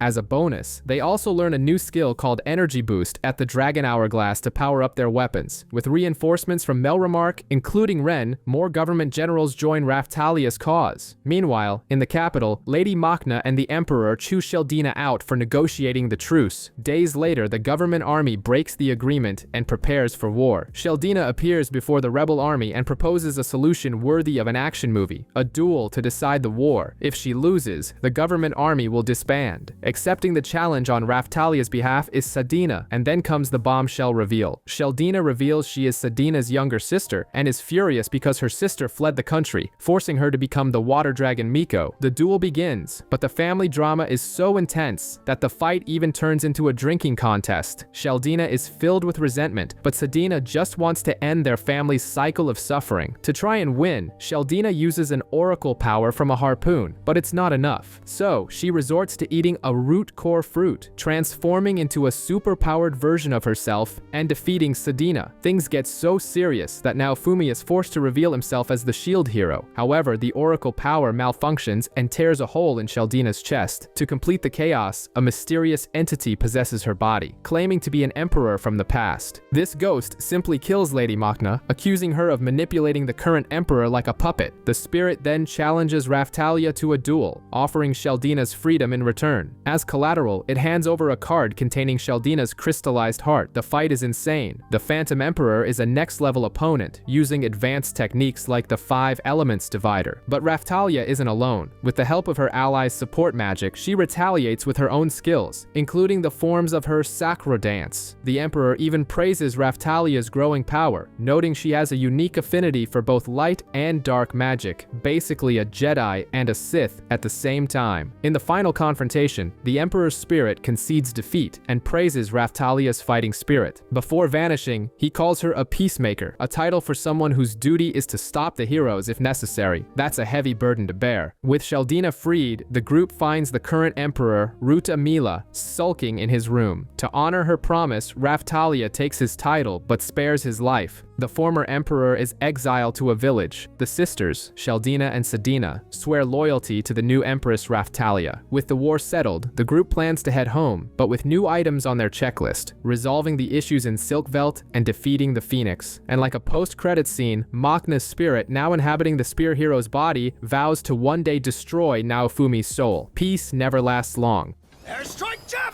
As a bonus, they also learn a new skill called Energy Boost at the Dragon Hourglass to power up their weapons. With reinforcements from Melremark, including Ren, more government generals join Raphtalia's cause. Meanwhile, in the capital, Lady Machna and the Emperor chew Sheldina out for negotiating the truce. Days later, the government army breaks the agreement and prepares for war. Sheldina appears before the rebel army and proposes a solution worthy of an action movie, a duel to decide the war. If she loses, the government army will disband. Accepting the challenge on Raphtalia's behalf is Sadina, and then comes the bombshell reveal. Sheldina reveals she is Sadina's younger sister, and is furious because her sister fled the country, forcing her to become the water dragon Miko. The duel begins, but the family drama is so intense that the fight even turns into a drinking contest. Sheldina is filled with resentment, but Sadina just wants to end their family's cycle of suffering. To try and win, Sheldina uses an oracle power from a harpoon, but it's not enough. So, she resorts to eating a root core fruit, transforming into a super-powered version of herself and defeating Sadina. Things get so serious that Naofumi is forced to reveal himself as the shield hero. However, the oracle power malfunctions and tears a hole in Sheldina's chest. To complete the chaos, a mysterious entity possesses her body, claiming to be an emperor from the past. This ghost simply kills Lady Machna, accusing her of manipulating the current emperor like a puppet. The spirit then challenges Raphtalia to a duel, offering Sheldina's freedom in return. As collateral, it hands over a card containing Sheldina's crystallized heart. The fight is insane. The Phantom Emperor is a next-level opponent, using advanced techniques like the 5 Elements Divider. But Raphtalia isn't alone. With the help of her allies' support magic, she retaliates with her own skills, including the forms of her Sacro Dance. The Emperor even praises Raphtalia's growing power, noting she has a unique affinity for both light and dark magic, basically a Jedi and a Sith at the same time. In the final confrontation, the Emperor's spirit concedes defeat and praises Raphtalia's fighting spirit. Before vanishing, he calls her a peacemaker, a title for someone whose duty is to stop the heroes if necessary. That's a heavy burden to bear. With Sheldina freed, the group finds the current Emperor, Raphtalia, sulking in his room. To honor her promise, Raphtalia takes his title but spares his life. The former emperor is exiled to a village. The sisters, Sheldina and Sadina, swear loyalty to the new empress Raphtalia. With the war settled, revealed, the group plans to head home, but with new items on their checklist, resolving the issues in Silkvelt and defeating the Phoenix. And like a post-credits scene, Machna's spirit, now inhabiting the Spear Hero's body, vows to one day destroy Naofumi's soul. Peace never lasts long. Airstrike Jab!